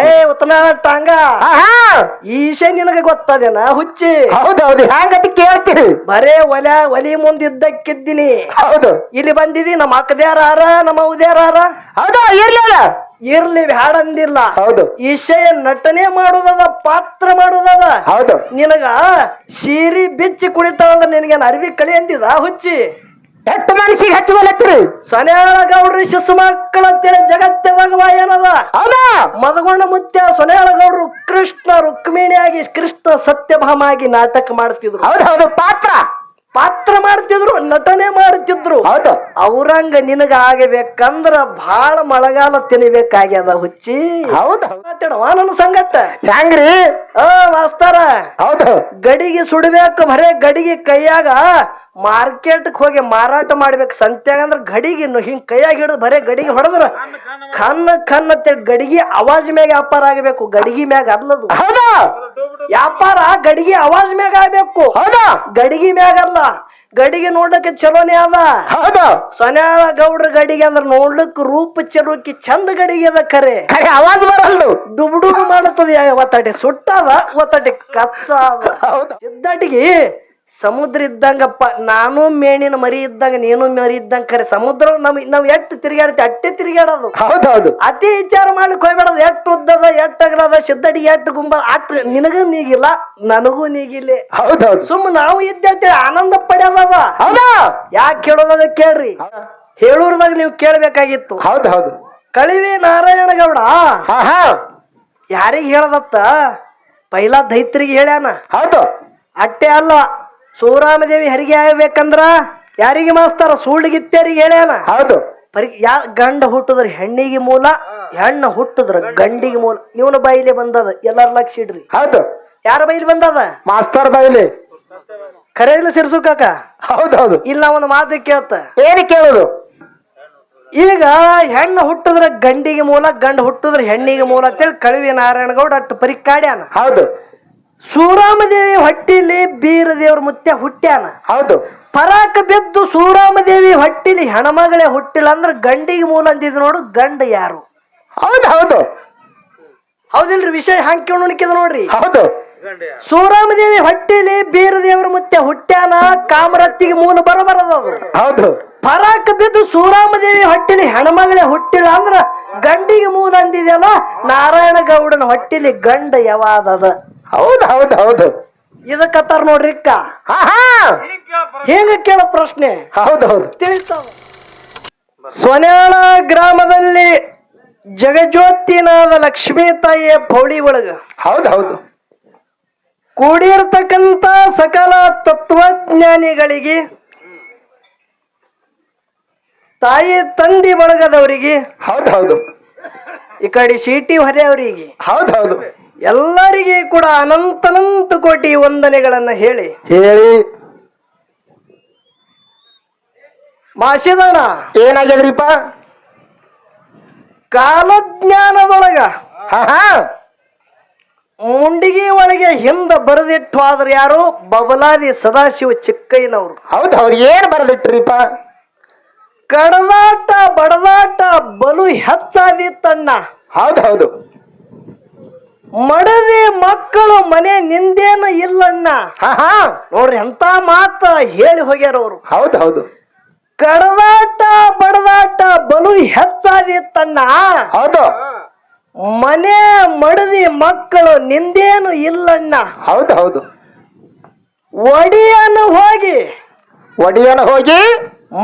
ಏ ಉತ್ತನ ಟಾಂಗ ಈಶೆ ನಿನಗೆ ಗೊತ್ತದೇನ ಹುಚ್ಚಿ? ಹೌದೌದು, ಹ್ಯಾಂಗಂತ ಕೇಳ್ತೀರಿ? ಬರೇ ಒಲಿ ಮುಂದಿದ್ದಕ್ಕಿದ್ದೀನಿ. ಹೌದು, ಇಲ್ಲಿ ಬಂದಿದಿ. ನಮ್ಮ ಅಕ್ಕದ್ಯಾರ ನಮ್ಮ ಉದ್ಯಾರ? ಹೌದು, ಇರ್ಲಿಲ್ಲ ಇರ್ಲಿ ಹಾಡಂದಿಲ್ಲ. ಹೌದು, ಈಶೆಯ ನಟನೆ ಮಾಡುದದ, ಪಾತ್ರ ಮಾಡುದದ. ಹೌದು, ನಿನಗ ಸೀರಿ ಬಿಚ್ಚಿ ಕುಡಿತಾವಂದ್ರ ನಿನಗೇನು ಅರಿವಿ ಕಳಿ ಅಂದಿದ ಹುಚ್ಚಿ? ಎಷ್ಟು ಮನಸ್ಸಿಗೆ ಹಚ್ಕೊಲತ್ರಿ? ಸೊನ್ಯಾಳ ಗೌಡ್ರಿ ಶಿಶು ಮಕ್ಕಳ ಅಂತೇಳಿ ಜಗತ್ತದಾಗ ಏನದ? ಹೌದಾ? ಮದಗೊಂಡ ಮುತ್ಯ ಸೊನ್ಯಾಳ ಗೌಡ್ರು ಕೃಷ್ಣ ರುಕ್ಮಿಣಿಯಾಗಿ, ಕೃಷ್ಣ ಸತ್ಯಭಾಮ ಆಗಿ ನಾಟಕ ಮಾಡ್ತಿದ್ರು. ಹೌದೌದು, ಪಾತ್ರ ಮಾಡ್ತಿದ್ರು, ನಟನೆ ಮಾಡ್ತಿದ್ರು. ಹೌದು, ಅವ್ರಂಗ ನಿನಗ ಆಗಬೇಕಂದ್ರ ಬಹಳ ಮಳೆಗಾಲ ತಿನ್ಬೇಕಾಗ್ಯದ ಹುಚ್ಚಿ. ಹೌದು, ಮಾತಾಡವ ನನ್ನ ಸಂಗಟ ಹ್ಯಾಂಗ್ರಿ? ಮಾಸ್ತರ, ಹೌದು, ಗಡಿಗೆ ಸುಡಬೇಕು. ಬರೇ ಗಡಿಗೆ ಕೈಯಾಗ ಮಾರ್ಕೆಟ್ಗೆ ಹೋಗಿ ಮಾರಾಟ ಮಾಡ್ಬೇಕು. ಸಂತ್ಯಾಗ ಅಂದ್ರ ಗಡಿಗೆ ಹಿಂಗ್ ಕೈಯಾಗ ಹಿಡಿದು ಬರೇ ಗಡಿಗೆ ಹೊಡೆದ್ರ ಕನ್ನ ಗಡಿಗೆ ಅವಾಜ್ ಮ್ಯಾಗ ವ್ಯಾಪಾರ ಆಗಬೇಕು. ಗಡಿಗೆ ಮ್ಯಾಗ ಅಲ್ಲದು. ಹೌದಾ? ವ್ಯಾಪಾರ ಗಡಿಗೆ ಅವಾಜ್ ಮ್ಯಾಗ ಆಗ್ಬೇಕು. ಹೌದಾ? ಗಡಿಗೆ ಮ್ಯಾಗ ಅಲ್ಲ. ಗಡಿಗೆ ನೋಡ್ಲಿಕ್ಕೆ ಚಲೋನೇ ಅದ. ಹೌದು, ಸೊನ್ಯಾಳ ಗೌಡ್ರ ಗಡಿಗೆ ಅಂದ್ರ ನೋಡ್ಲಿಕ್ ರೂಪ ಚಲೋಕಿ ಚಂದ ಗಡಿಗೆ ಅದ. ಖರೆ ಅವಾಜ್ ಬರಲ್ಲ. ಡುಬುಡುಬು ಮಾಡುತ್ತದೆ. ಒತ್ತಟಿ ಸುಟ್ಟದ, ಒತ್ತಟಿ ಕಚ್ಚ ಅದ. ಸಿದ್ದಾಟಿಗೆ ಸಮುದ್ರ ಇದ್ದಂಗಪ್ಪ. ನಾನು ಮೇಣಿನ ಮರಿ ಇದ್ದಂಗ, ನೀನು ಮರಿ ಇದ್ದಂಗ. ಖರೆ ಸಮುದ್ರ ನಾವ್ ಎಟ್ಟು ತಿರುಗಾಡ್ತಿ ಅಟ್ಟೆ ತಿರುಗಾಡೋದು. ಹೌದೌದು, ಅತಿ ವಿಚಾರ ಮಾಡ್ಲಿಕ್ಕೆ ಹೋಗ್ಬೇಡದು. ಎಟ್ಟು ಉದ್ದದ, ಎಟ್ಟು ಅಗಲದ, ಸಿದ್ದಡಿಗೆ ಎಟ್ಟು ಗುಂಬ ಅಟ್ ನಿನಗೂ ನೀಗಿಲ್ಲ, ನನಗೂ ನೀಗಿಲ್ಲ. ಹೌದೌದು, ಸುಮ್ಮ ನಾವು ಇದ್ದೆ ಆನಂದ ಪಡೆಯೋದದ. ಹೌದಾ? ಯಾಕೆ ಹೇಳೋದದ ಕೇಳ್ರಿ. ಹೇಳೂರ್ದಾಗ ನೀವು ಕೇಳ್ಬೇಕಾಗಿತ್ತು. ಹೌದೌದು, ಕಳಿವಿ ನಾರಾಯಣ ಗೌಡ ಯಾರಿಗ ಹೇಳದತ್ತ? ಪೈಲಾ ದೈತ್ರಿಗೆ ಹೇಳ್ಯಾನ. ಹೌದು, ಅಟ್ಟೆ ಅಲ್ಲ, ಸೂರಾಮದೇವಿ ಹರಿಗೆ ಆಗ್ಬೇಕಂದ್ರ ಯಾರಿಗೆ ಮಾಸ್ತಾರ? ಸುಳ್ಳಿಗಿತ್ತೇರಿಗೆ ಹೇಳ್ಯಾನ. ಹೌದು, ಗಂಡ ಹುಟ್ಟದ್ರ ಹೆಣ್ಣಿಗೆ ಮೂಲ, ಹೆಣ್ಣ ಹುಟ್ಟದ್ರ ಗಂಡಿಗೆ ಮೂಲ. ಇವನ ಬೈಲಿ ಬಂದದ. ಎಲ್ಲಾರ ಲಕ್ಷ ಇಡ್ರಿ. ಹೌದು, ಯಾರ ಬೈಲಿ ಬಂದದ? ಮಾಸ್ತರ್ ಬೈಲಿ. ಖರೆ ಇಲ್ಲ ಸಿರ್ಸು ಕಾಕ? ಹೌದೌದು. ಇಲ್ಲ ಒಂದು ಮಾತು ಕೇಳ್ತ. ಏನು ಕೇಳುದು? ಈಗ ಹೆಣ್ಣು ಹುಟ್ಟಿದ್ರ ಗಂಡಿಗೆ ಮೂಲ, ಗಂಡ ಹುಟ್ಟಿದ್ರ ಹೆಣ್ಣಿಗೆ ಮೂಲ ಅಂತೇಳಿ ಕಳಿವಿ ನಾರಾಯಣಗೌಡ ಅಟ್ಟು ಪರಿಕಾಡ್ಯಾನ. ಹೌದು, ಸೂರಾಮದೇವಿ ಹೊಟ್ಟಿಲಿ ಬೀರದೇವ್ರ ಮುತ್ಯ ಹುಟ್ಟ್ಯಾನ. ಹೌದು, ಪರಾಕ ಬಿದ್ದು ಸೂರಾಮದೇವಿ ಹೊಟ್ಟಿಲಿ ಹೆಣ್ಮಗಳೇ ಹುಟ್ಟಿಲ್ಲ ಅಂದ್ರ ಗಂಡಿಗೆ ಮೂಲ ಅಂದಿದ್ ನೋಡು. ಗಂಡ ಯಾರು? ಹೌದು, ಹೌದು, ಹೌದಿಲ್ರಿ? ವಿಷಯ ಹಾಕಿ ಉಣಿಕಿದ ನೋಡ್ರಿ. ಹೌದು, ಸೂರಾಮದೇವಿ ಹೊಟ್ಟಿಲಿ ಬೀರದೇವ್ರ ಮುತ್ಯ ಹುಟ್ಟ್ಯಾನ. ಕಾಮರತ್ತಿಗೆ ಮೂಲ ಬರಬರದದು. ಹೌದು, ಪರಾಕ ಬಿದ್ದು ಸೂರಾಮದೇವಿ ಹೊಟ್ಟಿಲಿ ಹೆಣ್ಮಗಳೇ ಹುಟ್ಟಿಲ್ಲ ಅಂದ್ರ ಗಂಡಿಗೆ ಮೂಲ ಅಂದಿದೆಯಲ್ಲ. ನಾರಾಯಣ ಗೌಡನ ಹೊಟ್ಟಿಲಿ ಗಂಡ ಯಾವಾದದ? ಹೌದು, ಹೌದು, ಹೌದು. ಇದಕ್ಕತ್ತಾರ ನೋಡ್ರಿ. ಹೇಗ ಕೇಳ ಪ್ರಶ್ನೆ? ಹೌದೌದು, ತಿಳಿತಾವ. ಸೊನ್ಯಾಳ ಗ್ರಾಮದಲ್ಲಿ ಜಗಜ್ಯೋತಿನಾದ ಲಕ್ಷ್ಮೀ ತಾಯಿಯ ಪೌಳಿ ಒಳಗ ಹೌದೌದು, ಕೂಡಿರ್ತಕ್ಕಂತ ಸಕಲ ತತ್ವಜ್ಞಾನಿಗಳಿಗೆ, ತಾಯಿ ತಂದಿ ಬಳಗದವರಿಗೆ, ಹೌದೌದು, ಈ ಕಡೆ ಸೀಟಿ ಹೊರೆಯವರಿಗೆ, ಹೌದೌದು, ಎಲ್ಲರಿಗೆ ಕೂಡ ಅನಂತ ಕೋಟಿ ವಂದನೆಗಳನ್ನ ಹೇಳಿ ಮಾಸಿದಣ ಏನಾಗ್ಯದ್ರಿಪ್ಪ? ಕಾಲಜ್ಞಾನದೊಳಗ ಮುಂಡಿಗೆ ಒಳಗೆ ಹಿಂದ ಬರೆದಿಟ್ಟು ಆದ್ರೆ ಯಾರು? ಬಬಲಾದಿ ಸದಾಶಿವ ಚಿಕ್ಕಯ್ಯನವರು. ಹೌದೌದು, ಏನ್ ಬರೆದಿಟ್ರಿಪ್ಪ? ಕಡದಾಟ ಬಡದಾಟ ಬಲು ಹೆಚ್ಚಾದಿತ್ತಣ್ಣ. ಹೌದೌದು, ಮಡದಿ ಮಕ್ಕಳು ಮನೆ ನಿಂದೇನು ಇಲ್ಲಣ್ಣ. ನೋಡ್ರಿ ಎಂತ ಮಾತ ಹೇಳಿ ಹೋಗ್ಯಾರ ಅವರು. ಹೌದೌದು, ಕಡದಾಟ ಬಡದಾಟ ಬಲು ಹೆಚ್ಚಾದಿತ್ತಣ್ಣ. ಹೌದು, ಮನೆ ಮಡದಿ ಮಕ್ಕಳು ನಿಂದೇನು ಇಲ್ಲಣ್ಣ. ಹೌದೌದು, ಒಡಿಯನು ಹೋಗಿ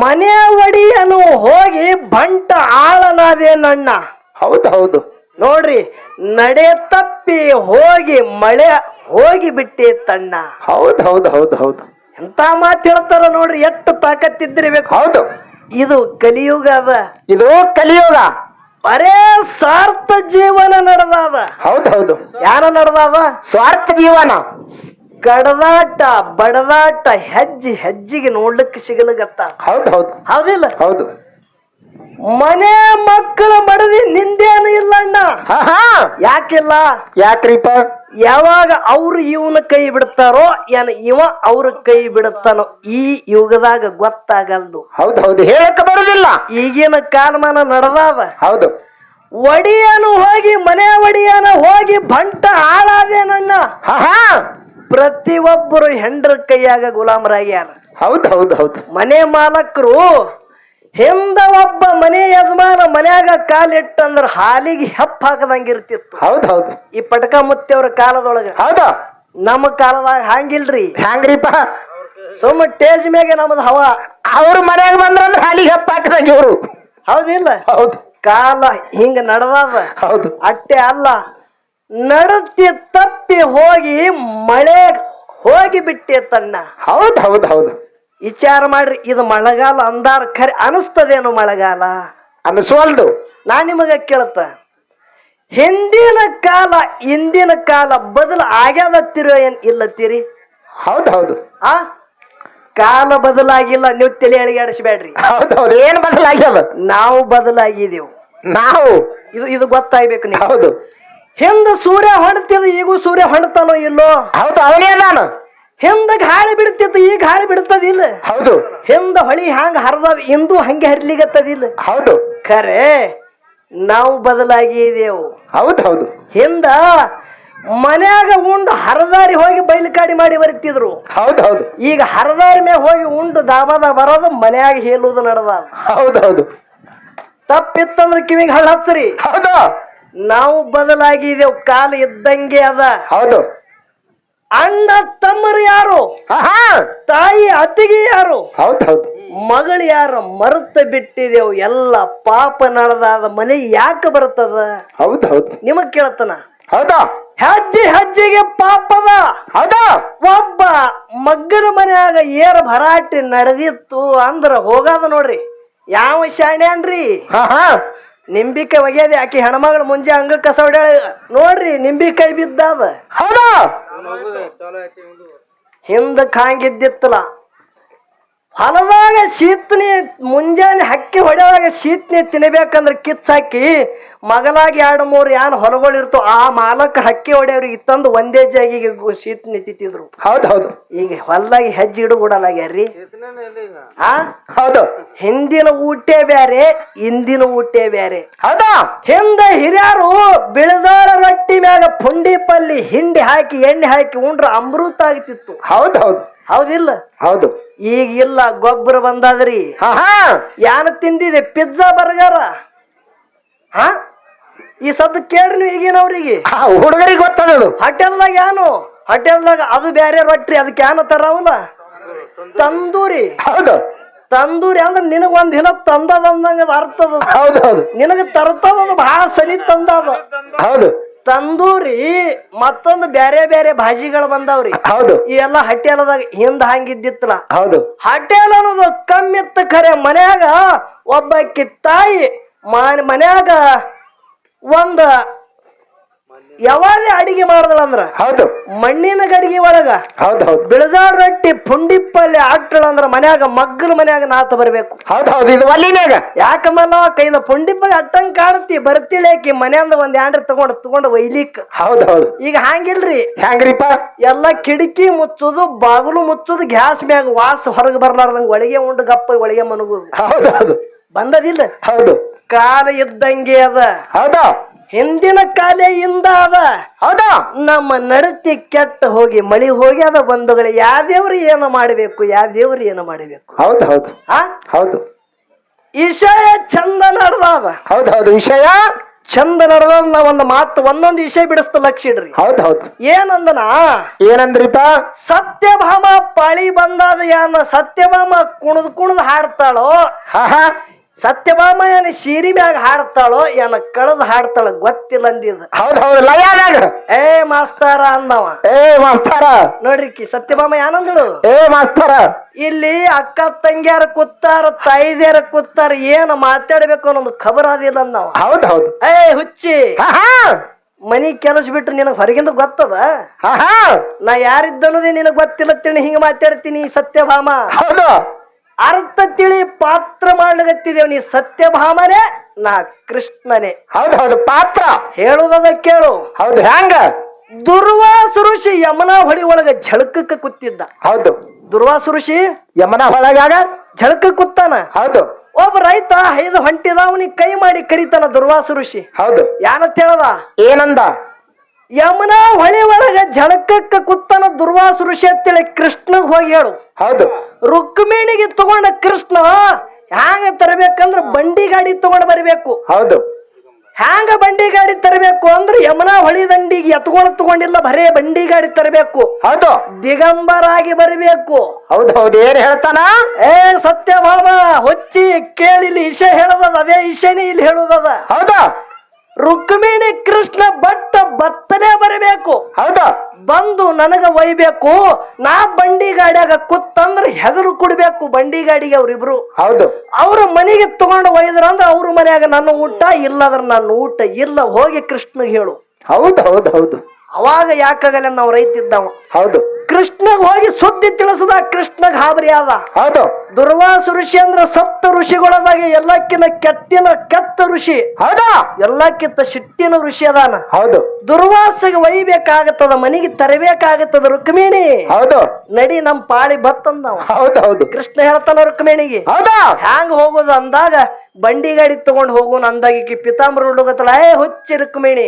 ಮನೆ ಒಡಿಯನು ಹೋಗಿ ಬಂಟ ಆಳನಾದೇನಣ್ಣ. ಹೌದೌದು, ನೋಡ್ರಿ, ನಡೆ ತಪ್ಪಿ ಹೋಗಿ ಮಳೆ ಹೋಗಿ ಬಿಟ್ಟೇತಣ್ಣ. ಹೌದೌದು, ಹೌದು, ಹೌದು. ಎಂತ ಮಾತು ಹೇಳ್ತಾರ ನೋಡ್ರಿ. ಎಷ್ಟು ತಾಕತ್ತಿದ್ದಿರ್ಬೇಕು. ಹೌದು, ಇದು ಕಲಿಯುಗ ಅದ. ಇದು ಕಲಿಯುಗ. ಬರೇ ಸ್ವಾರ್ಥ ಜೀವನ ನಡೆದಾದ. ಹೌದೌದು, ಯಾರ ನಡೆದಾದ? ಸ್ವಾರ್ಥ ಜೀವನ. ಕಡದಾಟ ಬಡದಾಟ ಹೆಜ್ಜಿಗೆ ನೋಡ್ಲಿಕ್ಕೆ ಸಿಗಲಗತ್ತ. ಹೌದೌದು, ಹೌದಿಲ್ಲ? ಹೌದು. ಮನೆ ಮಕ್ಕಳ ಮಡದಿ ನಿಂದೇನು ಇಲ್ಲಣ್ಣ. ಯಾಕಿಲ್ಲ? ಯಾಕ್ರಿಪ್ಪ? ಯಾವಾಗ ಅವ್ರು ಇವನ ಕೈ ಬಿಡ್ತಾರೋ ಏನ ಇವ ಅವ್ರ ಕೈ ಬಿಡುತ್ತಾನೋ ಈ ಯುಗದಾಗ ಗೊತ್ತಾಗಲ್ದು. ಹೌದೌದು, ಹೇಳಕ್ಕೆ ಬರುದಿಲ್ಲ. ಈಗಿನ ಕಾಲಮಾನ ನಡೆದಾದ. ಹೌದು, ಒಡಿಯನು ಹೋಗಿ ಮನೆ ಒಡಿಯನ ಬಂಟ ಹಾಳಾದೇನಣ್ಣ. ಆಹಾ ಪ್ರತಿಯೊಬ್ಬರು ಹೆಂಡ್ರ ಕೈಯಾಗ ಗುಲಾಮರಾಗ್ಯಾರ. ಹೌದು ಹೌದು ಹೌದು ಮನೆ ಮಾಲಕರು ಹಿಂದ ಒಬ್ಬ ಮನೆ ಯಜಮಾನ ಮನ್ಯಾಗ ಕಾಲಿಟ್ಟಂದ್ರ ಹಾಲಿಗೆ ಹೆಪ್ಪ ಹಾಕದಂಗಿರ್ತಿತ್ತು. ಹೌದು ಹೌದು ಈ ಪಟಕ ಮುತ್ತಿಯವ್ರ ಕಾಲದೊಳಗ. ಹೌದು ನಮ್ಮ ಕಾಲದಾಗ ಹಂಗಿಲ್ರಿ. ಹ್ಯಾಂಗ್ರಿಪ್ಪ ಸುಮ್ಮ ಟೇಜ್ ಮ್ಯಾಗೆ ನಮ್ದು ಹವಾ. ಅವ್ರ ಮನ್ಯಾಗ ಬಂದ್ರಂದ್ರ ಹಾಲಿಗೆ ಹೆಪ್ಪ ಹಾಕದಂಗೆ ಇವ್ರು. ಹೌದಿಲ್ಲ? ಹೌದು ಕಾಲ ಹಿಂಗ ನಡೆದದ. ಹೌದು ಅಟ್ಟೆ ಅಲ್ಲ, ನಡತಿ ತಪ್ಪಿ ಹೋಗಿ ಮಳೆ ಹೋಗಿ ಬಿಟ್ಟೆ ತನ್ನ. ಹೌದು ಹೌದು ಹೌದು ವಿಚಾರ ಮಾಡ್ರಿ, ಇದು ಮಳೆಗಾಲ ಅಂದಾರ ಖರೆ ಅನಿಸ್ತದೇನು ಮಳೆಗಾಲ? ಅನಿಸ್ವಲ್ದು. ನಾ ನಿಮಗ ಕೇಳ್ತ, ಹಿಂದಿನ ಕಾಲ ಇಂದಿನ ಕಾಲ ಬದಲು ಆಗ್ಯಾದತ್ತಿರೋ ಏನ್ ಇಲ್ಲತ್ತೀರಿ? ಹೌದು ಹೌದು ಆ ಕಾಲ ಬದಲಾಗಿಲ್ಲ, ನೀವು ತಲೆ ಅಳಿಗಾಡಿಸ್ಬೇಡ್ರಿ. ಹೌದು ಹೌದು ಏನ್ ಬದಲಾಗ್ಯದ? ನಾವು ಬದಲಾಗಿದೆವು. ನಾವು ಇದು ಗೊತ್ತಾಗ್ಬೇಕು ನೀವು. ಹೌದು ಹಿಂದ ಸೂರ್ಯ ಹೊಂಡ್ತಿದ್, ಈಗೂ ಸೂರ್ಯ ಹೊಂಡ್ತಾನೋ ಇಲ್ಲೋ? ಹೌದು ಅವನೇ ನಾನು. ಹಿಂದ ಗಾಳಿ ಬಿಡ್ತಿತ್ತು, ಈಗ ಗಾಳಿ ಬಿಡ್ತದಿಲ್ಲ. ಹೌದು ಹಿಂದ ಹೊಳಿ ಹಂಗ ಹರಿದ, ಇಂದು ಹಂಗೆ ಹರಿಲಿಗತ್ತದಿಲ್ಲ. ಹೌದು ಖರೆ ನಾವು ಬದಲಾಗಿದೆವು. ಹೌದು ಹೌದು ಹಿಂದ ಮನ್ಯಾಗ ಉಂಡು ಹರದಾರಿ ಹೋಗಿ ಬಯಲುಕಾಡಿ ಮಾಡಿ ಬರುತ್ತಿದ್ರು. ಹೌದು ಹೌದು ಈಗ ಹರದಾರಿ ಮ್ಯಾಗ ಹೋಗಿ ಉಂಡು ದಾಬಾದ ಬರೋದು, ಮನ್ಯಾಗ ಹೇಳುವುದು ನಡೆದ. ಹೌದು ಹೌದು ತಪ್ಪಿತ್ತಂದ್ರ ಕಿವಿಗೆ ಹಳ್ಳ ಹಚ್ಚರಿ. ಹೌದು ನಾವು ಬದಲಾಗಿದೆವು. ಕಾಲ ಇದ್ದಂಗೆ ಅದ. ಹೌದು ಅಣ್ಣ ತಮ್ಮರು ಯಾರು, ಆಹಾ ತಾಯಿ ಅತ್ತಿಗೆ ಯಾರು, ಹೌದು ಹೌದು ಮಗಳು ಯಾರು ಮರೆತ ಬಿಟ್ಟಿದೆವು. ಎಲ್ಲ ಪಾಪ ನಡೆದಾದ ಮನೆ ಯಾಕೆ ಬರ್ತದ? ಹೌದು ಹೌದು ನಿಮಗ್ ಕೇಳ್ತಾನ. ಹೌದಾ ಹೆಜ್ಜೆ ಹೆಜ್ಜೆಗೆ ಪಾಪದ. ಹೌದಾ ಒಬ್ಬ ಮಗ್ಗನ ಮನ್ಯಾಗ ಏರ್ ಭರಾಟಿ ನಡೆದಿತ್ತು ಅಂದ್ರ ಹೋಗದ ನೋಡ್ರಿ. ಯಾವ ಶಾಣೆ ಅನ್ರಿ? ಆಹಾ ನಿಂಬಿಕಾಯಿ ಒಗ್ಯದ ಆಕಿ ಹೆಣ್ಮಗಳು ಮುಂಜೆ ಅಂಗಳ ಕಸ ಹೊಡ್ಯಾಳ ನೋಡ್ರಿ, ನಿಂಬಿಕಾಯಿ ಬಿದ್ದಾದ. ಹೌದಾ ಹಿಂದಕ್ ಹಂಗಿದ್ದಿತ್ತಲ್ಲ, ಹೊಲದಾಗ ಶೀತ್ನಿ ಮುಂಜಾನೆ ಹಕ್ಕಿ ಹೊಡೆದಾಗ ಶೀತ್ನಿ ತಿನ್ಬೇಕಂದ್ರ ಕಿಚ್ಚಾಕಿ ಮಗಲಾಗಿ 2-3 ಯಾನ್ ಹೊಲಗಳು ಇರ್ತಾವ, ಆ ಮಾಲಕ ಹಕ್ಕಿ ಹೊಡೆಯವ್ರಿಗೆ ತಂದು ಒಂದೇ ಜಾಗಿಗೆ ಶೀತ್ನಿ ತಿತ್ತಿದ್ರು. ಹೌದು ಹೌದು ಈಗ ಹೊಲದಾಗ ಹೆಜ್ಜೆ ಇಡುಗೂಡಲಾಗ್ಯಾರ್ರಿ. ಆ ಹೌದು ಹಿಂದಿನ ಊಟೇ ಬ್ಯಾರೆ, ಇಂದಿನ ಊಟೇ ಬ್ಯಾರೆ. ಹೌದಾ ಹಿಂದ ಹಿರಿಯರು ಬಿಳಜಾಳ ರೊಟ್ಟಿ ಮ್ಯಾಗ ಪುಂಡಿ ಪಲ್ಲಿ ಹಿಂಡಿ ಹಾಕಿ ಎಣ್ಣೆ ಹಾಕಿ ಉಂಡ್ರ ಅಮೃತ ಆಗ್ತಿತ್ತು. ಹೌದು ಹೌದು ಹೌದಿಲ್ಲ? ಹೌದು ಈಗ ಇಲ್ಲ, ಗೊಬ್ಬರ ಬಂದಾದ್ರಿ. ಆಹಾ ಯಾನ ತಿಂದಿದೆ? Pizza burger. ಹಾ ಈ ಸದ್ದು ಕೇಳ್ರಿ ನೀವು ಈಗಿನವ್ರಿಗೆ. ಹುಡುಗರಿಗೆ ಗೊತ್ತದದು. ಹೋಟೆಲ್ದಾಗ ಯಾನು, ಹೋಟೆಲ್ದಾಗ ಅದು ಬ್ಯಾರೆ ರೊಟ್ಟಿ, ಅದಕ್ಕೆ ಯಾನ ತರವಲ್ಲ ತಂದೂರಿ. ಹೌದು ತಂದೂರಿ ಅಂದ್ರೆ ನಿನಗ ಒಂದ್ ದಿನ ತಂದದ ಅಂದಂಗ ಅರ್ಥದ. ಹೌದು ಹೌದು ನಿನಗ ತರ್ತದ ಬಹಳ ಸನಿ ತಂದದ. ಹೌದು ತಂದೂರಿ ಮತ್ತೊಂದು ಬ್ಯಾರೆ ಬ್ಯಾರೆ ಭಾಜಿಗಳು ಬಂದಾವ್ರಿ. ಹೌದು ಇವೆಲ್ಲ ಹೋಟೆಲ್ದಾಗ ಹಿಂದ ಹಂಗಿದ್ದಿತ್ತಲ್ಲ. ಹೌದು ಹೋಟೆಲ್ ಅನ್ನೋದು ಕಮ್ಮಿತ್ತ ಖರೆ. ಮನ್ಯಾಗ ಒಬ್ಬಾಕಿ ತಾಯಿ ಮನ್ಯಾಗ ಒಂದ ಯಾವಾಗ ಅಡಿಗೆ ಮಾಡ್ದಳಂದ್ರ ಹೌದು ಮಣ್ಣಿನ ಗಡಿಗೆ ಒಳಗ ಹೌದು ಹೌದು ಬಿಳಜಾಳ ರೊಟ್ಟಿ ಪುಂಡಿ ಪಲ್ಯ ಅಟ್ಟಳಂದ್ರ ಮನ್ಯಾಗ ಮಗ್ಗಲ ಮನ್ಯಾಗ ನಾತ ಬರ್ಬೇಕು. ಹೌದು ಹೌದು ಇದು ಒಲ್ಲಿನ್ಯಾಗ ಯಾಕಮ್ಮಲ್ಲ ಕೈದ ಪುಂಡಿ ಪಲ್ಯ ಅಟ್ಟಂಗ್ ಕಾಣತಿ ಬರ್ತಿಳೇಕಿ ಮನ್ಯಾಂದ ಒಂದ್ ಯಾಂಡ್ರ ತಗೊಂಡ್ ಒಯ್ಲಿಕ್. ಹೌದು ಹೌದು ಈಗ ಹಂಗಿಲ್ರಿ. ಹ್ಯಾಂಗ್ರಿಪ್ಪ ಎಲ್ಲ ಕಿಟಕಿ ಮುಚ್ಚುದು, ಬಾಗಿಲು ಮುಚ್ಚುದು, ಗ್ಯಾಸ್ ಮ್ಯಾಗ ವಾಸ ಹೊರಗೆ ಬರ್ಲಾರ್ದಂಗ ಒಳಗೆ ಉಂಡು ಗಪ್ಪ ಒಳಗೆ ಮನಗುದು. ಹೌದು ಹೌದು ಬಂದದಿಲ್ಲ? ಹೌದು ಕಾಲ ಇದ್ದಂಗೆ ಅದ. ಹೌದಾ ಹಿಂದಿನ ಕಾಲೇ ಇಂದ ಅದ. ಹೌದಾ ನಮ್ಮ ನಡತಿ ಕೆಟ್ಟ ಹೋಗಿ ಮಳಿ ಹೋಗಿ ಅದ ಬಂಧುಗಳು. ಯಾವ ದೇವ್ರು ಏನು ಮಾಡಬೇಕು, ಯಾವ ದೇವ್ರು ಏನು ಮಾಡಬೇಕು? ಹೌದು ಹೌದು ಆ ಹೌದು ವಿಷಯ ಚಂದ ನಡೆದಾದ. ಹೌದು ಹೌದು ವಿಷಯ ಚಂದ ನಡೆದ. ನಾ ಒಂದು ಮಾತು ಒಂದೊಂದು ವಿಷಯ ಬಿಡಿಸ್ತ ಲಕ್ಷ ಇಡ್ರಿ. ಹೌದು ಹೌದು ಏನಂದನ, ಏನಂದ್ರಿಪ್ಪ? ಸತ್ಯಭಾಮ ಪಾಳಿ ಬಂದಾದ. ಯಾನ ಸತ್ಯಭಾಮ ಕುಣದ್ ಹಾಡ್ತಾಳೋ, ಆಹಾ ಸತ್ಯಭಾಮ ಏನ ಸೀರಿ ಮ್ಯಾಗ ಹಾಡ್ತಾಳೋ, ಏನ ಕಳದ್ ಹಾಡ್ತಾಳ ಗೊತ್ತಿಲ್ಲ ಅಂದಿದ. ಹೌದು ಹೌದು ಲಯಾದಾಗ ಏ ಮಾಸ್ತಾರ ಅಂದವ. ಏ ಮಾಸ್ತಾರ ನೋಡ್ರಿ ಸತ್ಯಭಾಮ ಏನಂದಳು? ಏ ಮಾಸ್ತಾರ ಇಲ್ಲಿ ಅಕ್ಕ ತಂಗ್ಯಾರ ಕೂತಾರ, ತಾಯಿದ್ಯಾರ ಕೂತಾರ, ಏನ್ ಮಾತಾಡ್ಬೇಕು ಅನ್ನೋದು ಖಬರ್ ಅದಿಲ್ಲ ಅಂದವ. ಹೌದು ಹೌದು ಏ ಹುಚ್ಚಿ, ಆಹಾ ಮನಿ ಕೆಲಸ ಬಿಟ್ರು ನಿನಗ್ ಹೊರಗಿಂದ ಗೊತ್ತದ? ಆಹಾ ನಾ ಯಾರಿದ್ದನ್ನೋದೇ ನಿನಗ್ ಗೊತ್ತಿಲ್ಲ ತಿಳಿ ಹಿಂಗ ಮಾತಾಡ್ತೀನಿ. ಸತ್ಯಭಾಮ ಹೌದು ಅರ್ಥ ತಿಳಿ ಪಾತ್ರ ಮಾಡ್ಲಿಗತ್ತಿದೇವ್. ನೀ ಸತ್ಯಭಾಮನೇ, ನಾ ಕೃಷ್ಣನೇ. ಹೌದು ಹೌದು ಪಾತ್ರ ಹೇಳುದದ ಕೇಳು. ಹೌದು ಹ್ಯಾಂಗ? ದುರ್ವಾಸ ಋಷಿ ಯಮನಾ ಹೊಳಿ ಒಳಗ ಝಳಕಕ್ಕ ಕೂತಿದ್ದ. ಹೌದು ದುರ್ವಾಸ ಋಷಿ ಯಮನ ಹೊಳಗಾಗ ಝಳಕ ಕೂತಾನ. ಹೌದು ಒಬ್ಬ ರೈತ ಐದು ಹೊಂಟಿದ, ಅವನಿಗೆ ಕೈ ಮಾಡಿ ಕರಿತಾನ ದುರ್ವಾಸ ಋಷಿ. ಹೌದು ಯಾನಂತ ಹೇಳದ? ಏನಂದ? ಯಮುನಾ ಹೊಳಿ ಒಳಗ ಜಳಕಕ್ಕ ಕುತ್ತನ ದುರ್ವಾಸ ಋಷಿ ಅಂತೇಳಿ ಕೃಷ್ಣಗ್ ಹೋಗಿ ಹೇಳು. ಹೌದು. ರುಕ್ಮಿಣಿಗೆ ತಗೊಂಡ ಕೃಷ್ಣ ಹ್ಯಾಂಗ ತರಬೇಕಂದ್ರ ಬಂಡಿ ಗಾಡಿ ತಗೊಂಡ್ ಬರಬೇಕು. ಹೌದು. ಹ್ಯಾಂಗ ಬಂಡಿ ಗಾಡಿ ತರಬೇಕು ಅಂದ್ರೆ ಯಮುನಾ ಹೊಳಿ ದಂಡಿಗೆ ತಗೊಂಡಿಲ್ಲ, ಬರೇ ಬಂಡಿ ಗಾಡಿ ತರಬೇಕು. ಹೌದು. ದಿಗಂಬರಾಗಿ ಬರಬೇಕು. ಹೌದು ಹೌದು. ಏನ್ ಹೇಳ್ತಾನ? ಸತ್ಯಭಾಮ ಹೊಚ್ಚಿ ಕೇಳಿ ಇಲ್ಲಿ ಇಶೆ ಹೇಳೋದದ, ಅದೇ ಇಶೆನೇ ಇಲ್ಲಿ ಹೇಳುದದ. ಹೌದಾ? ರುಕ್ಮಿಣಿ ಕೃಷ್ಣ ಬತ್ತನೆ ಬರಬೇಕು. ಹೌದಾ? ಬಂದು ನನಗ ಒಯ್ಬೇಕು. ನಾ ಬಂಡಿ ಗಾಡಿಯಾಗ ಕುತ್ತಂದ್ರ ಹೆಗರು ಕೊಡ್ಬೇಕು ಬಂಡಿ ಗಾಡಿಗೆ ಅವ್ರಿಬ್ರು. ಹೌದು. ಅವ್ರ ಮನೆಗೆ ತಗೊಂಡು ಒಯ್ದ್ರ ಅಂದ್ರ ಅವ್ರ ಮನ್ಯಾಗ ನನ್ನ ಊಟ ಇಲ್ಲದ್ರ ನನ್ನ ಊಟ ಇಲ್ಲ, ಹೋಗಿ ಕೃಷ್ಣಗ್ ಹೇಳು. ಹೌದು ಹೌದು ಹೌದು. ಅವಾಗ ಯಾಕಾಗಲ್ಲ ನಾವು ರೈತಿದ್ದವ. ಹೌದು. ಕೃಷ್ಣಗ್ ಹೋಗಿ ಸುದ್ದಿ ತಿಳಿಸದ, ಕೃಷ್ಣಗ್ ಹಾಬರಿ ಆದ. ಹೌದು. ದುರ್ವಾಸ ಋಷಿ ಅಂದ್ರ ಸಪ್ತ ಋಷಿಗಳದಾಗ ಎಲ್ಲಕ್ಕಿಂತ ಕೆಟ್ಟ ಋಷಿ. ಹೌದಾ? ಎಲ್ಲಕ್ಕಿಂತ ಸಿಟ್ಟಿನ ಋಷಿ ಅದಾನ. ಹೌದು. ದುರ್ವಾಸಗೆ ಒಯ್ಬೇಕಾಗತ್ತದ, ಮನೆಗೆ ತರಬೇಕಾಗತ್ತದ. ರುಕ್ಮಿಣಿ ಹೌದು. ನಡಿ ನಮ್ ಪಾಳಿ ಬತ್ತಂದವ. ಹೌದು ಹೌದು. ಕೃಷ್ಣ ಹೇಳ್ತಾನ ರುಕ್ಮಿಣಿಗೆ. ಹೌದಾ? ಹ್ಯಾಂಗ ಹೋಗೋದು ಅಂದಾಗ ಬಂಡಿ ಗಾಡಿ ತಗೊಂಡ್ ಹೋಗೋಣ ಅಂದಾಗ ಈಕಿ ಪಿತಾಂಬರ ಹುಡುಗತ್ತಲ್ಲ, ಹುಚ್ಚಿ ರುಕ್ಮಿಣಿ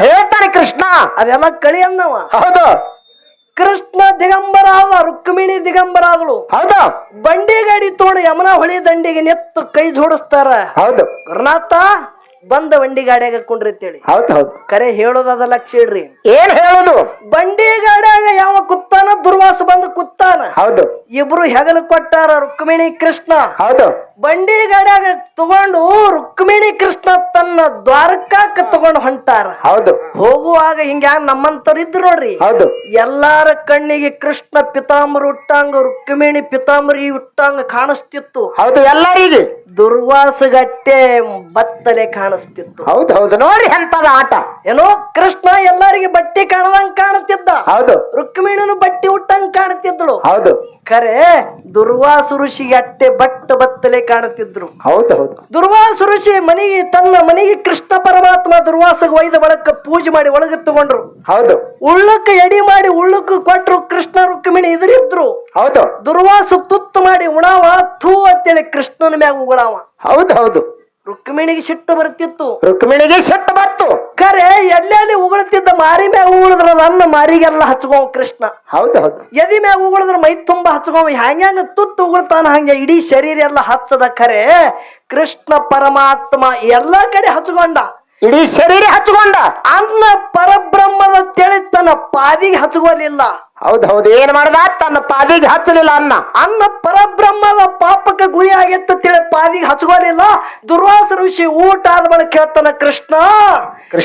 ಹೇಳ್ತಾನೆ ಕೃಷ್ಣ. ಅದೆಲ್ಲ ಕಳಿ ಅಂದವ. ಹೌದು. ಕೃಷ್ಣ ದಿಗಂಬರ ಆದ, ರುಕ್ಮಿಣಿ ದಿಗಂಬರ ಆದಳು. ಹೌದಾ? ಬಂಡಿ ಗಾಡಿ ತೋಡು ಯಮುನಾ ಹೊಳಿ ದಂಡಿಗೆ ನೆತ್ತು ಕೈ ಜೋಡಿಸ್ತಾರ. ಹೌದು. ಗುರುನಾಥ ಬಂದ ಬಂಡಿ ಗಾಡಿಯಾಗ ಕುಂಡ್ರಿತೇಳಿ. ಹೌದು ಹೌದು. ಕರೆ ಹೇಳೋದದ ಲಕ್ಷ ಇಡ್ರಿ. ಏನ್ ಹೇಳುದು? ಬಂಡಿ ಗಾಡಿಯಾಗ ಯಾವ ಕುತ್ತಾನ? ದುರ್ವಾಸ ಬಂದು ಕುತ್ತಾನ. ಹೌದು. ಇಬ್ರು ಹೆಗಲು ಕೊಟ್ಟಾರ, ರುಕ್ಮಿಣಿ ಕೃಷ್ಣ. ಹೌದು. ಬಂಡಿ ಗಾಡಿಯಾಗ ತಗೊಂಡು ರುಕ್ಮಿಣಿ ಕೃಷ್ಣ ತನ್ನ ದ್ವಾರಕಾಕ ತಗೊಂಡು ಹೊಂಟಾರ. ಹೌದು. ಹೋಗುವಾಗ ಹಿಂಗ ನಮ್ಮಂತವ್ರು ಇದ್ರು ನೋಡ್ರಿ. ಹೌದು. ಎಲ್ಲಾರ ಕಣ್ಣಿಗೆ ಕೃಷ್ಣ ಪಿತಾಂಬರ ಹುಟ್ಟಂಗ, ರುಕ್ಮಿಣಿ ಪಿತಾಂಬರಿ ಹುಟ್ಟಂಗ ಕಾಣಿಸ್ತಿತ್ತು. ಹೌದು. ಎಲ್ಲರಿಗೆ ದುರ್ವಾಸಗಟ್ಟೆ ಬತ್ತಲೆ ಕಾಣಿಸ್ತಿತ್ತು. ಹೌದು ಹೌದು. ನೋಡಿ ಎಂತದ ಆಟ. ಏನೋ ಕೃಷ್ಣ ಎಲ್ಲರಿಗೆ ಬಟ್ಟೆ ಕಾಣದಂಗ ಕಾಣುತ್ತಿದ್ದ. ಹೌದು. ರುಕ್ಮಿಣಿನು ಬಟ್ಟೆ ಹುಟ್ಟಂಗ ಕಾಣುತ್ತಿದ್ಳು. ಹೌದು. ಖರೆ ದುರ್ವಾಸ ಋಷಿಗೆ ಅಟ್ಟೆ ಬತ್ತಲೆ ಕಾಣುತ್ತಿದ್ರು. ಹೌದು ಹೌದು. ದುರ್ವಾಸ ಋಷಿ ತನ್ನ ಮನೆಗೆ ಕೃಷ್ಣ ಪರಮಾತ್ಮ ದುರ್ವಾಸಗ ಒಯ್ದ ಬಳಕ ಪೂಜೆ ಮಾಡಿ ಒಳಗೆ ತಗೊಂಡ್ರು. ಹೌದು. ಉಳ್ಳಕ್ಕ ಎಡಿ ಮಾಡಿ ಉಳ್ಳಕ್ಕ ಕೊಟ್ರು. ಕೃಷ್ಣ ರುಕ್ಮಿಣಿ ಇದ್ರಿದ್ರು. ಹೌದು. ದುರ್ವಾಸ ತುತ್ತು ಮಾಡಿ ಉಣಾವ ಥೂ ಅಂತೇಳಿ ಕೃಷ್ಣನ ಮ್ಯಾಗ ಉಗುಳಾವ. ಹೌದು ಹೌದು. ರುಕ್ಮಿಣಿಗೆ ಸಿಟ್ಟು ಬರ್ತಿತ್ತು. ರುಕ್ಮಿಣಿಗೆ ಸಿಟ್ಟು ಬತ್ತು. ಖರೆ ಎಲ್ಲೆಲ್ಲಿ ಉಗುಳ್ತಿದ್ದ ಮಾರಿ ಮ್ಯಾಗ ಉಗುಳಿದ್ರ ನನ್ನ ಮಾರಿಗೆಲ್ಲ ಹಚ್ಕೋವ ಕೃಷ್ಣ. ಹೌದು ಹೌದು. ಎದಿ ಮ್ಯಾಗ ಉಗುಳಿದ್ರ ಮೈ ತುಂಬಾ ಹಚ್ಕೋವ. ಹ್ಯಾಂಗ ತುತ್ತು ಉಗುಳ್ತಾನ ಹಂಗೆ ಇಡೀ ಶರೀರ ಎಲ್ಲ ಹಚ್ಚದ. ಖರೆ ಕೃಷ್ಣ ಪರಮಾತ್ಮ ಎಲ್ಲಾ ಕಡೆ ಹಚ್ಕೊಂಡ, ಇಡೀ ಶರೀರ ಹಚ್ಕೊಂಡ. ಅನ್ನ ಪರಬ್ರಹ್ಮದ ತೆಳಿ ತನ್ನ ಪಾದಿಗೆ ಹಚ್ಕೋಲಿಲ್ಲ. ಹೌದು ಹೌದು. ಏನ್ ಮಾಡ್ದ? ತನ್ನ ಪಾದಿಗೆ ಹಚ್ಚಲಿಲ್ಲ. ಅನ್ನ ಪರಬ್ರಹ್ಮದ ಪಾಪಕ್ಕೆ ಗುರಿ ಆಗಿತ್ತು ತಿಳಿ ಪಾದಿಗೆ ಹಚ್ಕೋಲಿಲ್ಲ. ದುರ್ವಾಸ ಋಷಿ ಊಟ ಆದ ಬಳಿಕ ಹೇಳ್ತಾನ, ಕೃಷ್ಣ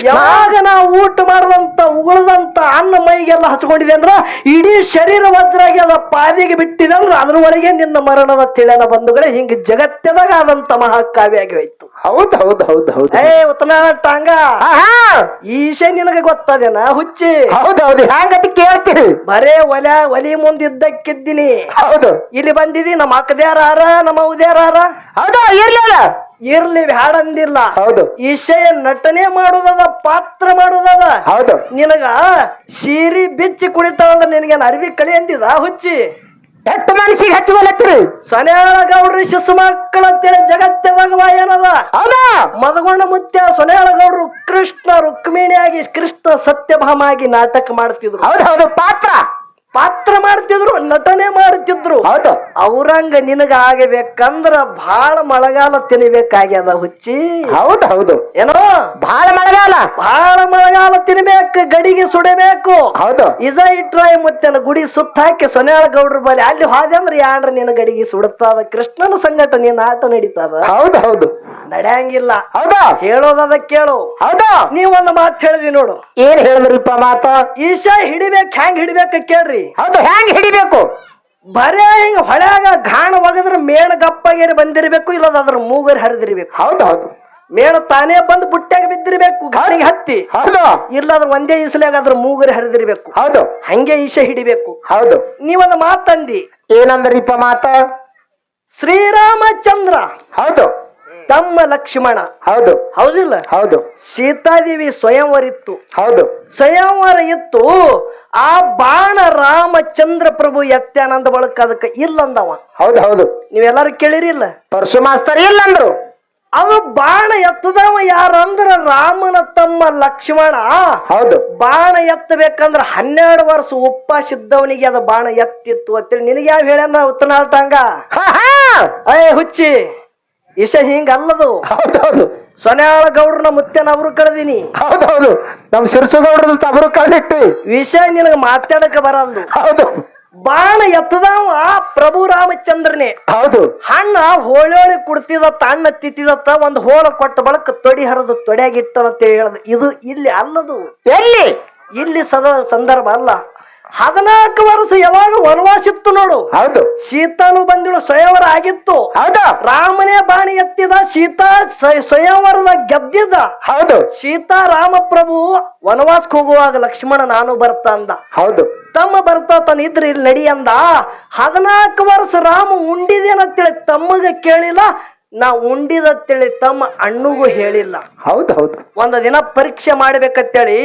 ಯಾವಾಗ ನಾ ಊಟ ಮಾಡದಂತ ಉಗುಳದಂತ ಅನ್ನ ಮೈಗೆಲ್ಲ ಹಚ್ಕೊಂಡಿದೆ ಅಂದ್ರ ಇಡೀ ಶರೀರ ವಜ್ರಾಗಿ ಅದ ಪಾದಿಗೆ ಬಿಟ್ಟಿದೆ ಅಂದ್ರ ಅದ್ರೊಳಗೆ ನಿನ್ನ ಮರಣದ ತಿಳಿಯನ ಬಂಧುಗಳೇ ಹಿಂಗ ಜಗತ್ತದಾಗ ಆದಂತ ಮಹಾಕಾವ್ಯ ಆಗಿ ಹೋಯ್ತು. ಹೌದು ಹೌದು ಹೌದು ಹೌದು. ಉತ್ತಮ ಟಾಂಗ ಈಶೆ ನಿನಗೆ ಗೊತ್ತದೇನ ಹುಚ್ಚಿ? ಹೌದು ಹೌದು. ಹ್ಯಾಂಗತಿ ಕೇಳ್ತೀರಿ? ಬರೇ ಒಲಿ ಮುಂದಿದ್ದಕ್ಕಿದ್ದೀನಿ. ಹೌದು. ಇಲ್ಲಿ ಬಂದಿದಿ ನಮ್ಮ ಅಕ್ಕದ್ಯಾರ ನಮ್ಮ ಉದ್ಯಾರ. ಹೌದು. ಇರ್ಲಿಲ್ಲ ಇರ್ಲಿ ಬ್ಯಾಡಂದಿಲ್ಲ. ಹೌದು. ಈಶೆಯ ನಟನೆ ಮಾಡುದದ, ಪಾತ್ರ ಮಾಡುದದ. ಹೌದು. ನಿನಗ ಸೀರಿ ಬಿಚ್ಚಿ ಕುಡಿತಾವಂದ್ರ ನಿನಗೇನು ಅರಿವಿ ಕಳಿ ಅಂದಿದ ಹುಚ್ಚಿ? ಎಷ್ಟು ಮನಸ್ಸಿಗೆ ಹಚ್ಕೊಳತ್ರಿ? ಸೊನ್ಯಾಳ ಗೌಡ್ರಿ ಶಿಶು ಮಕ್ಕಳ ಅಂತೇಳಿ ಜಗತ್ತದಾಗ ಏನದ? ಹೌದಾ? ಮದಗೊಂಡ ಮುತ್ಯ ಸೊನ್ಯಾಳ ಗೌಡ್ರು ಕೃಷ್ಣ ರುಕ್ಮಿಣಿಯಾಗಿ ಕೃಷ್ಣ ಸತ್ಯಭಾಮ ಆಗಿ ನಾಟಕ ಮಾಡ್ತಿದ್ರು. ಹೌದು ಹೌದು. ಪಾತ್ರ ಮಾಡ್ತಿದ್ರು, ನಟನೆ ಮಾಡ್ತಿದ್ರು. ಹೌದು. ಅವ್ರಂಗ ನಿನಗ ಆಗಬೇಕಂದ್ರ ಬಹಳ ಮಳೆಗಾಲ ತಿನ್ಬೇಕಾಗ್ಯದ ಹುಚ್ಚಿ. ಹೌದು ಹೌದು. ಏನೋ ಬಹಳ ಮಳೆಗಾಲ ತಿನ್ಬೇಕು, ಗಡಿಗೆ ಸುಡಬೇಕು. ಹೌದು. ಇಜ ಇಟ್ರಾಯ ಮುತ್ತನ ಗುಡಿ ಸುತ್ತ ಹಾಕಿ ಸೊನ್ಯಾಳ ಗೌಡ್ರ ಬಲಿ ಅಲ್ಲಿ ಹೋದೆ ಅಂದ್ರ ಯಾಂಡ್ರ ನಿನ್ನ ಗಡಿಗೆ ಸುಡುತ್ತಾದ. ಕೃಷ್ಣನ ಸಂಗಟ ನಿನ್ನ ಆಟ ನಡೀತದ. ಹೌದು ಹೌದು. ನಡೆಯಂಗಿಲ್ಲ. ಹೌದಾ? ಹೇಳೋದದ ಕೇಳು. ಹೌದಾ? ನೀವೊಂದು ಮಾತು ಹೇಳಿದಿ ನೋಡು. ಏನ್ ಹೇಳಿದ್ರಿಪ್ಪ ಮಾತ? ಈಶಾ ಹಿಡಿಬೇಕು, ಹ್ಯಾಂಗ್ ಹಿಡಿಬೇಕ ಕೇಳ್ರಿ. ಹೌದು. ಹ್ಯಾಂಗ್ ಹಿಡಿಬೇಕು? ಬರೇ ಹಿಂಗ ಹೊಳ್ಯಾಗ ಗಾಣ ಒಗದ್ರ ಮೇಣ ಗಪ್ಪಗೇರಿ ಬಂದಿರ್ಬೇಕು, ಇಲ್ಲದ ಅದ್ರ ಮೂಗರಿ ಹರಿದಿರ್ಬೇಕು. ಹೌದು ಹೌದು. ಮೇಣ ತಾನೇ ಬಂದು ಬುಟ್ಟ್ಯಾಗ ಬಿದ್ದಿರ್ಬೇಕು ಗಾಳಿಗೆ ಹತ್ತಿ. ಹೌದು. ಇಲ್ಲದ್ರ ಒಂದೇ ಈಸಲ್ಯಾಗ ಅದ್ರ ಮೂಗರಿ ಹರಿದಿರ್ಬೇಕು. ಹೌದು. ಹಂಗೆ ಈಶ ಹಿಡಿಬೇಕು. ಹೌದು. ನೀವೊಂದು ಮಾತಂದಿ. ಏನಂದ್ರಿಪ್ಪ ಮಾತ? ಶ್ರೀರಾಮಚಂದ್ರ ಹೌದು ತಮ್ಮ ಲಕ್ಷ್ಮಣ. ಹೌದು. ಹೌದಿಲ್ಲ? ಹೌದು. ಸೀತಾದೇವಿ ಸ್ವಯಂವರ ಇತ್ತು. ಹೌದು. ಸ್ವಯಂವರ ಇತ್ತು. ಆ ಬಾಣ ರಾಮಚಂದ್ರ ಪ್ರಭು ಎತ್ತಾನಂದ ಬಳಕ ಅದಕ್ಕೆ ಇಲ್ಲಂದವ. ಹೌದು ಹೌದು. ನೀವೆಲ್ಲಾರು ಕೇಳಿರಿಲ್ಲ? ಪರಶು ಮಾಸ್ತರ್ ಇಲ್ಲಂದ್ರು. ಅದು ಬಾಣ ಎತ್ತದವ ಯಾರಂದ್ರ ರಾಮನ ತಮ್ಮ ಲಕ್ಷ್ಮಣ. ಹೌದು. ಬಾಣ ಎತ್ತಬೇಕಂದ್ರ 12 ವರ್ಷ ಉಪವಾಸ ಇದ್ದವನಿಗೆ ಅದು ಬಾಣ ಎತ್ತಿತ್ತು ಅಂತೇಳಿ ನಿನಗೆ ಯಾವ ಹೇಳ್ಯಾನ ಉತ್ತನಾಳ್ತಂಗ? ಅಯ್ಯ ಹುಚ್ಚಿ, ಇಶ ಹಿಂಗಲ್ಲದು. ಹೌದೌದು. ಸೊನ್ಯಾಳ ಗೌಡ್ರನ ಮುತ್ಯನ ಅವರು ಕಳೆದಿನಿ. ಹೌದೌದು. ನಮ್ ಸಿರ್ಸುಗೌಡ್ರ ತವರು ಕಳೆದಿಟ್ಟು ವಿಷಯ ನಿನಗ ಮಾತಾಡಕ ಬರಲ್ದು. ಹೌದು. ಬಾಣ ಎತ್ತದವ ಪ್ರಭು ರಾಮಚಂದ್ರನೇ. ಹೌದು. ಹಣ್ಣ ಹೋಳಿ ಕುಡ್ತಿದತ್ತ, ಹಣ್ಣ ತಿತ್ತಿದತ್ತ, ಒಂದು ಹೋಳ ಕೊಟ್ಟ ಬಳಕ ತೊಡಿ ಹರಿದು ತೊಡೆಯಾಗಿಟ್ಟನಂತ ಹೇಳ್ದ. ಇದು ಇಲ್ಲಿ ಅಲ್ಲದು, ಎಲ್ಲಿ ಇಲ್ಲಿ ಸಂದರ್ಭ ಅಲ್ಲ. 14 ವರ್ಷ ಯಾವಾಗ ವನವಾಸ ಇತ್ತು ನೋಡು. ಹೌದು. ಸೀತಾನು ಬಂದಿಳು, ಸ್ವಯಂವರ ಆಗಿತ್ತು. ಹೌದು. ರಾಮನೇ ಬಾಣ ಎತ್ತಿದ, ಸೀತಾ ಸ್ವಯಂವರದ ಗೆದ್ದಿದ್ದ. ಹೌದು. ಸೀತಾ ರಾಮಪ್ರಭು ವನವಾಸಕ್ಕೆ ಹೋಗುವಾಗ ಲಕ್ಷ್ಮಣ ನಾನು ಬರ್ತಾ ಅಂದ. ಹೌದು. ತಮ್ಮ ಬರ್ತಾ ತಾನ ಇದ್ರೆ ಇಲ್ಲಿ ನಡಿ ಅಂದ. 14 ವರ್ಷ ರಾಮ ಉಂಡಿದೇನಂತೇಳಿ ತಮ್ಮಗ ಕೇಳಿಲ್ಲ, ನಾ ಉಂಡಿದತ್ತೇಳಿ ತಮ್ಮ ಅಣ್ಣಗೂ ಹೇಳಿಲ್ಲ. ಹೌದು. ಹೌದು. ಒಂದು ದಿನ ಪರೀಕ್ಷೆ ಮಾಡ್ಬೇಕಂತೇಳಿ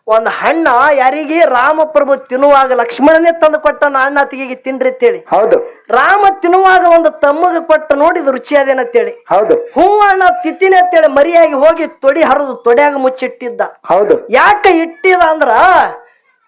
ಒಂದು ಹಣ್ಣ ಯಾರಿಗೆ ರಾಮಪ್ರಭು ತಿನ್ನುವಾಗ ಲಕ್ಷ್ಮಣನೇ ತಂದು ಕೊಟ್ಟ, ಅಣ್ಣ ಅತ್ತಿಗೆ ತಿನ್ರಿ ಅಂತೇಳಿ. ಹೌದು. ರಾಮ ತಿನ್ನುವಾಗ ಒಂದು ತಮ್ಮಗ ಕೊಟ್ಟ, ನೋಡಿದ ರುಚಿ ಅದೇನಂತೇಳಿ. ಹೌದು. ಹೂ ಅಣ್ಣ ತಿತ್ತಿನ ಅಂತೇಳಿ ಮರಿಯಾಗಿ ಹೋಗಿ ತೊಡಿ ಹರಿದು ತೊಡ್ಯಾಗ ಮುಚ್ಚಿಟ್ಟಿದ್ದ. ಹೌದು. ಯಾಕೆ ಇಟ್ಟಿದ ಅಂದ್ರ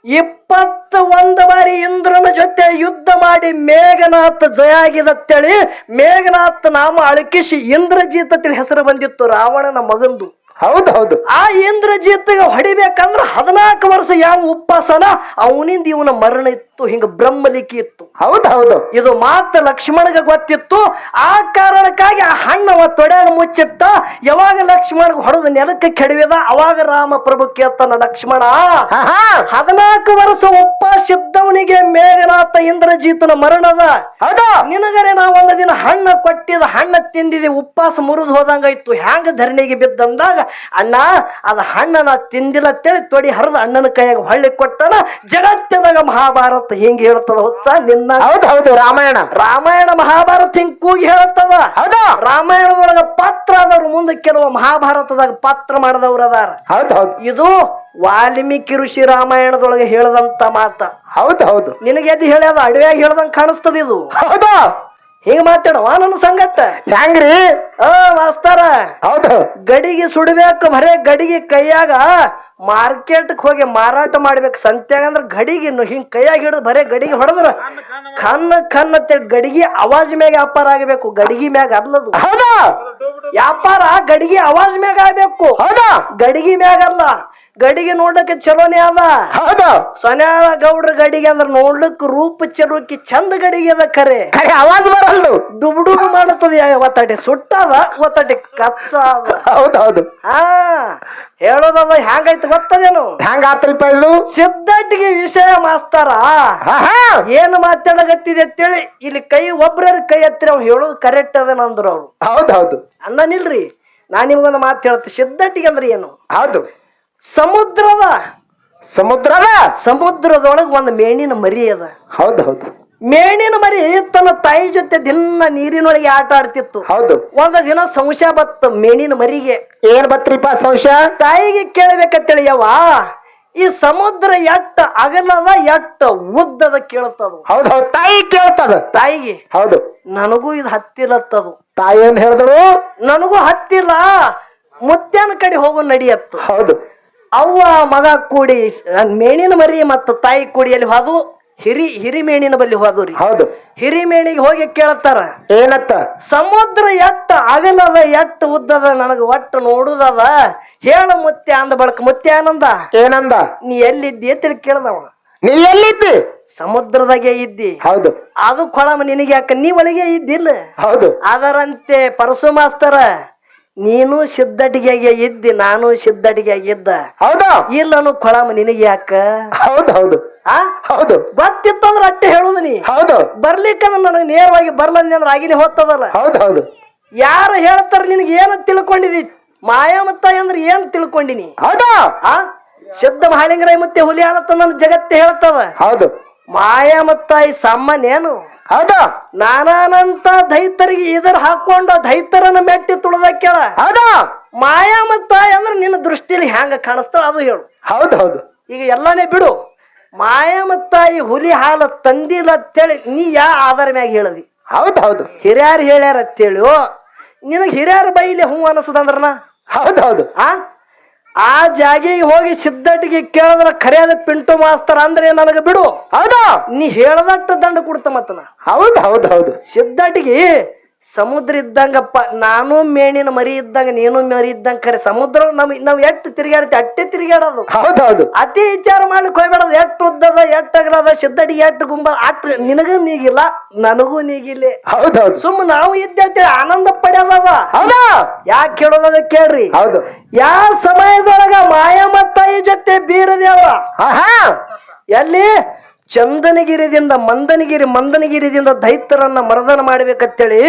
21 ಬಾರಿ ಇಂದ್ರನ ಜೊತೆ ಯುದ್ಧ ಮಾಡಿ ಮೇಘನಾಥ್ ಜಯ ಆಗಿದತ್ತೇಳಿ ಮೇಘನಾಥ್ ನಾಮ ಅಳಕಿಸಿ ಇಂದ್ರಜೀತ ತಿಳಿ ಹೆಸರು ಬಂದಿತ್ತು ರಾವಣನ ಮಗಂದು. ಹೌದು. ಹೌದು. ಆ ಇಂದ್ರಜಿತ್ಗೆ ಹೊಡಿಬೇಕಂದ್ರ 14 ವರ್ಷ ಯಾವ ಉಪವಾಸನ ಅವನಿಂದ ಇವನ ಮರಣ ಇತ್ತು, ಹಿಂಗ ಬ್ರಹ್ಮಲಿಖಿ ಇತ್ತು. ಹೌದು. ಹೌದು. ಇದು ಮಾತ್ರ ಲಕ್ಷ್ಮಣಗ ಗೊತ್ತಿತ್ತು. ಆ ಕಾರಣಕ್ಕಾಗಿ ಆ ಹಣ್ಣವ ತೊಡ್ಯಾಗ ಮುಚ್ಚಿಟ್ಟ. ಯಾವಾಗ ಲಕ್ಷ್ಮಣಗ ಹೊಡೆದು ನೆಲಕ್ಕೆ ಕೆಡವಿದ, ಅವಾಗ ರಾಮ ಪ್ರಭು ಕೇಳ್ತಾನ, ಲಕ್ಷ್ಮಣ 14 ವರ್ಷ ಉಪವಾಸ ಇದ್ದವನಿಗೆ ಮೇಘನಾಥ ಇಂದ್ರಜೀತನ ಮರಣದ. ಹೌದು. ನಿನಗರೆ ನಾ ಒಂದು ದಿನ ಹಣ್ಣ ಕೊಟ್ಟಿದ, ಹಣ್ಣ ತಿಂದಿದೆ, ಉಪವಾಸ ಮುರಿದು ಹೋದಂಗಾಯ್ತು, ಹ್ಯಾಂಗ ಧರಣಿಗೆ ಬಿದ್ದಂದಾಗ ಅಣ್ಣ ಅದ ಹಣ್ಣ ನಾ ತಿಂದಿಲ್ಲ ಅಂತೇಳಿ ತೊಡಿ ಹರಿದ ಅಣ್ಣನ ಕೈಯಾಗ ಹೊಳ್ಳಿ ಕೊಟ್ಟನ. ಜಗತ್ತಿನಾಗ ಮಹಾಭಾರತ ಹಿಂಗ ಹೇಳ್ತದ ಹುಚ್ಚ ನಿನ್ನ. ಹೌದು. ಹೌದು. ರಾಮಾಯಣ ಮಹಾಭಾರತ ಹಿಂಗ್ ಕೂಗಿ ಹೇಳ್ತದ. ಹೌದು. ರಾಮಾಯಣದೊಳಗ ಪಾತ್ರ ಆದವ್ರು, ಮುಂದೆ ಕೆಲವು ಮಹಾಭಾರತದಾಗ ಪಾತ್ರ ಮಾಡಿದವ್ರು ಅದಾರ. ಹೌದು. ಹೌದು. ಇದು ವಾಲ್ಮೀಕಿ ಋಷಿ ರಾಮಾಯಣದೊಳಗೆ ಹೇಳದಂತ ಮಾತ. ಹೌದು. ಹೌದು. ನಿನಗೆ ಎದ್ದು ಹೇಳ್ಯಾದ, ಅಡವ್ಯಾಗ ಹೇಳ್ದಂಗ ಕಾಣಿಸ್ತದ ಇದು. ಹೌದು. ಹಿಂಗ ಮಾತಾಡವ ನನ್ನ ಸಂಗಟ ಹೆಂಗ್ರಿ ಮಾಸ್ತರ. ಹೌದು. ಗಡಿಗೆ ಸುಡಬೇಕು, ಬರೇ ಗಡಿಗೆ ಕೈಯಾಗ ಮಾರ್ಕೆಟ್ಗೆ ಹೋಗಿ ಮಾರಾಟ ಮಾಡ್ಬೇಕು ಸಂತ್ಯಾಗ. ಅಂದ್ರ ಗಡಿಗೆ ಹಿಂಗ್ ಕೈಯಾಗ ಹಿಡಿದು ಬರೇ ಗಡಿಗೆ ಹೊಡೆದ್ರ ಕನ್ನ ಗಡಿಗೆ ಅವಾಜ್ ಮ್ಯಾಗ ವ್ಯಾಪಾರ ಆಗಬೇಕು, ಗಡಿಗೆ ಮ್ಯಾಗ ಅಲ್ಲದು. ಹೌದು. ವ್ಯಾಪಾರ ಗಡಿಗೆ ಅವಾಜ್ ಮ್ಯಾಗ ಆಗ್ಬೇಕು, ಹೌದು. ಗಡಿಗೆ ಮ್ಯಾಗ ಅಲ್ಲ. ಗಡಿಗೆ ನೋಡ್ಲಿಕ್ಕೆ ಚಲೋನೇ ಅದ. ಹೌದು. ಸೊನ್ಯಾಳ ಗೌಡ್ರ ಗಡಿಗೆ ಅಂದ್ರ ನೋಡ್ಲಿಕ್ ರೂಪ ಚಲೋಕಿ ಚಂದ ಗಡಿಗೆ ಅದ. ಖರೆ ಆವಾಜ್ ಬರಲ್ದು, ಡುಬುಡುಬು ಮಾಡುತ್ತದೆ. ಒತ್ತಟಿ ಸುಟ್ಟದ, ಒತ್ತಟಿ ಕಚ್ಚ ಅದ. ಹೌದು. ಹೌದು. ಹೇಳೋದಲ್ಲ ಹ್ಯಾಂಗೈತಿ ಗೊತ್ತದೇನು? ಹ್ಯಾಂಗ ಆತ್ರಿಪ ಇದು? ಸಿದ್ಧಟ್ಟಿಗೆ ವಿಷಯ ಮಾಸ್ತಾರ ಏನು ಮಾತಾಡಗತ್ತಿದೆ ಅಂತೇಳಿ ಇಲ್ಲಿ ಒಬ್ರ ಕೈ ಹತ್ತಿರ ಅವ್ರು ಹೇಳೋದು ಕರೆಕ್ಟ್ ಅದೇನಂದ್ರು ಅವ್ರು. ಹೌದು. ಹೌದು. ಅಂದನಿಲ್ರಿ, ನಾನ್ ನಿಮ್ಗೊಂದು ಮಾತು ಹೇಳ್ತೀನಿ. ಸಿದ್ಧಟ್ಟಿಗೆ ಅಂದ್ರೆ ಏನು? ಹೌದು. ಸಮುದ್ರದೊಳಗ ಒಂದು ಮೇಣಿನ ಮರಿ ಅದ. ಹೌದು. ಹೌದು. ಮೇಣಿನ ಮರಿ ತನ್ನ ತಾಯಿ ಜೊತೆ ದಿನ ನೀರಿನೊಳಗೆ ಆಟ ಆಡ್ತಿತ್ತು. ಹೌದು. ಒಂದ ದಿನ ಸಂಶಯ ಬತ್ತ ಮೇಣಿನ ಮರಿಗೆ. ಏನ್ ಬತ್ರಿಪ್ಪ ಸಂಶಯ? ತಾಯಿಗೆ ಕೇಳಬೇಕಂತೇಳಿ, ಯವ್ವ ಈ ಸಮುದ್ರ ಎಟ್ಟ ಅಗಲದ ಎಟ್ಟ ಉದ್ದದ ಕೇಳ್ತದ. ಹೌದು. ಹೌದು. ತಾಯಿ ಕೇಳ್ತದ ತಾಯಿಗೆ. ಹೌದು. ನನಗೂ ಇದು ಹತ್ತಿರತ್ತದು. ತಾಯಿ ಏನ್ ಹೇಳಿದ್ರು? ನನಗೂ ಹತ್ತಿಲ್ಲ, ಮುತ್ಯಾನ ಕಡೆ ಹೋಗೋ ನಡಿಯತ್ತು. ಹೌದು. ಅವ್ವ ಮಗ ಕೂಡಿ ಮೇಣಿನ ಮರಿ ಮತ್ತ ತಾಯಿ ಕೂಡಿ ಅಲ್ಲಿ ಹೋದು ಹಿರಿ ಮೇಣಿನ ಬಲ್ಲಿ ಹೋದ್ರಿ. ಹೌದು. ಹಿರಿ ಮೇಣಿಗೆ ಹೋಗಿ ಕೇಳ್ತಾರ, ಏನತ್ತ? ಸಮುದ್ರ ಎಟ್ಟ ಅಗಲದ ಎಟ್ಟ ಉದ್ದದ ನನಗ ಒಟ್ಟು ನೋಡುದದ ಹೇಳ ಮುತ್ಯ ಅಂದ. ಬಳಕ ಮುತ್ಯ ಆನಂದ ಏನಂದ? ನೀ ಎಲ್ಲಿದ್ದಿ ಅಂತ ಕೇಳ್ದವ. ನೀ ಎಲ್ಲಿದ್ದಿ? ಸಮುದ್ರದಾಗೆ ಇದ್ದಿ. ಹೌದು. ಅದು ಕೊಳಮ ನಿನಗೆ ಯಾಕ, ನೀ ಒಳಗೆ ಇದ್ದಿಲ್ಲ. ಹೌದು. ಅದರಂತೆ ಪರಸು ಮಾಸ್ತರ ನೀನು ಸಿದ್ಧಟಿಗೆ ಇದ್ದಿ, ನಾನು ಸಿದ್ಧಟಿಗೆ ಇದ್ದ. ಹೌದು. ಇಲ್ಲನು ಕೊಳಮ ನಿನಗೆ ಯಾಕ? ಹೌದು. ಹೌದು. ಹೌದು. ಗೊತ್ತಿತ್ತಂದ್ರ ಅಟ್ಟೆ ಹೇಳುದು ನೀ. ಹೌದು. ಬರ್ಲಿಕ್ಕಂದ್ರ ನನಗೆ ನೇರವಾಗಿ ಬರ್ಲಂದಿ ಅಂದ್ರ ಆಗಿನೇ ಹೋಗ್ತದಲ್ಲ. ಹೌದು. ಹೌದು. ಯಾರು ಹೇಳ್ತಾರ ನಿನಗೆ ಏನ ತಿಳ್ಕೊಂಡಿದಿ? ಮಾಯಾಮತ್ತ ಅಂದ್ರೆ ಏನ್ ತಿಳ್ಕೊಂಡಿನಿ? ಹೌದು. ಸಿದ್ಧ ಮಹಾಲಿಂಗರಾಯ ಮತ್ತೆ ಹುಲಿ ಆನತ್ತ ನನ್ನ ಜಗತ್ತೇ ಹೇಳ್ತದ. ಹೌದು. ಮಾಯಾಮತ್ತಾಯಿ ಸಾಮಾನ್ಯ ಏನು? ಹೌದು. ನಾನಾನಂತ ದೈತರಿಗೆ ಇದರ ಹಾಕೊಂಡು ದೈತರನ್ನ ಮೆಟ್ಟಿ ತುಳಿದ ಕೇಳ. ಹೌದು. ಮಾಯಾಮತ್ತಾಯಿ ಅಂದ್ರೆ ನಿನ್ನ ದೃಷ್ಟಿಲಿ ಹ್ಯಾಂಗ ಕಾಣಿಸ್ತಾಳ ಅದು ಹೇಳು. ಹೌದು. ಹೌದು. ಈಗ ಎಲ್ಲಾನೇ ಬಿಡು. ಮಾಯಾಮತ್ತಾಯಿ ಹುಲಿ ಹಾಲು ತಂದಿಲ್ಲ ಅಂತೇಳಿ ನೀ ಯಾ ಆಧಾರ ಮ್ಯಾಗ ಹೇಳದಿ? ಹೌದು. ಹೌದು. ಹಿರಿಯಾರು ಹೇಳ್ಯಾರ ಅಂತೇಳಿ ನಿನಗ್ ಹಿರಿಯರ ಬೈಲಿ ಹೂ ಅನಸದಂದ್ರನ ಹೌದೌದು ಆ ಜಾಗಿಗೆ ಹೋಗಿ ಸಿದ್ದಟ್ಟಿಗೆ ಕೇಳಿದ್ರ ಖರೆಯಾದ ಪಿಂಟು ಮಾಸ್ತರ್ ಅಂದ್ರೆ ನನಗ ಬಿಡು ಹೌದಾ ನೀ ಹೇಳದಟ್ಟ ದಂಡ ಕೊಡ್ತ ಮತ್ತನ ಹೌದು ಸಿದ್ದಟ್ಟಿಗೆ ಸಮುದ್ರ ಇದ್ದಂಗಪ್ಪ ನಾನು ಮೇಣಿನ ಮರಿ ಇದ್ದಂಗ ನೀನು ಮರಿ ಇದ್ದಂಗ ಖರೆ ಸಮುದ್ರ ನಾವ್ ಎಟ್ಟು ತಿರುಗಾಡ್ತಿ ಅಟ್ಟೆ ತಿರುಗಾಡೋದು ಹೌದೌದು ಅತಿ ವಿಚಾರ ಮಾಡ್ಲಿಕ್ಕೆ ಹೋಗ್ಬೇಡದು ಎಷ್ಟು ಉದ್ದದ ಎಷ್ಟು ಅಗಲದ ಸಿದ್ದಟಿಗೆ ಎಷ್ಟು ಗುಂಬ ಅಟ್ ನಿನಗೂ ನೀಗಿಲ್ಲ ನನಗೂ ನೀಗಿಲ್ಲ ಹೌದೌದು ಸುಮ್ಮ ನಾವು ಇದ್ದೇವೆ ಆನಂದ ಪಡೆಯೋದದ ಹೌದಾ ಯಾಕೆ ಕೇಳೋದ ಕೇಳ್ರಿ ಹೌದು ಯಾವ ಸಮಯದೊಳಗ ಮಾಯಮ್ಮತ್ತಾಯಿ ಜೊತೆ ಬೀರದೇವ ಎಲ್ಲಿ ಚಂದನಗಿರಿದಿಂದ ಮಂದನಗಿರಿದಿಂದ ದೈತ್ಯರನ್ನ ಮರ್ದನ ಮಾಡ್ಬೇಕಂತೇಳಿ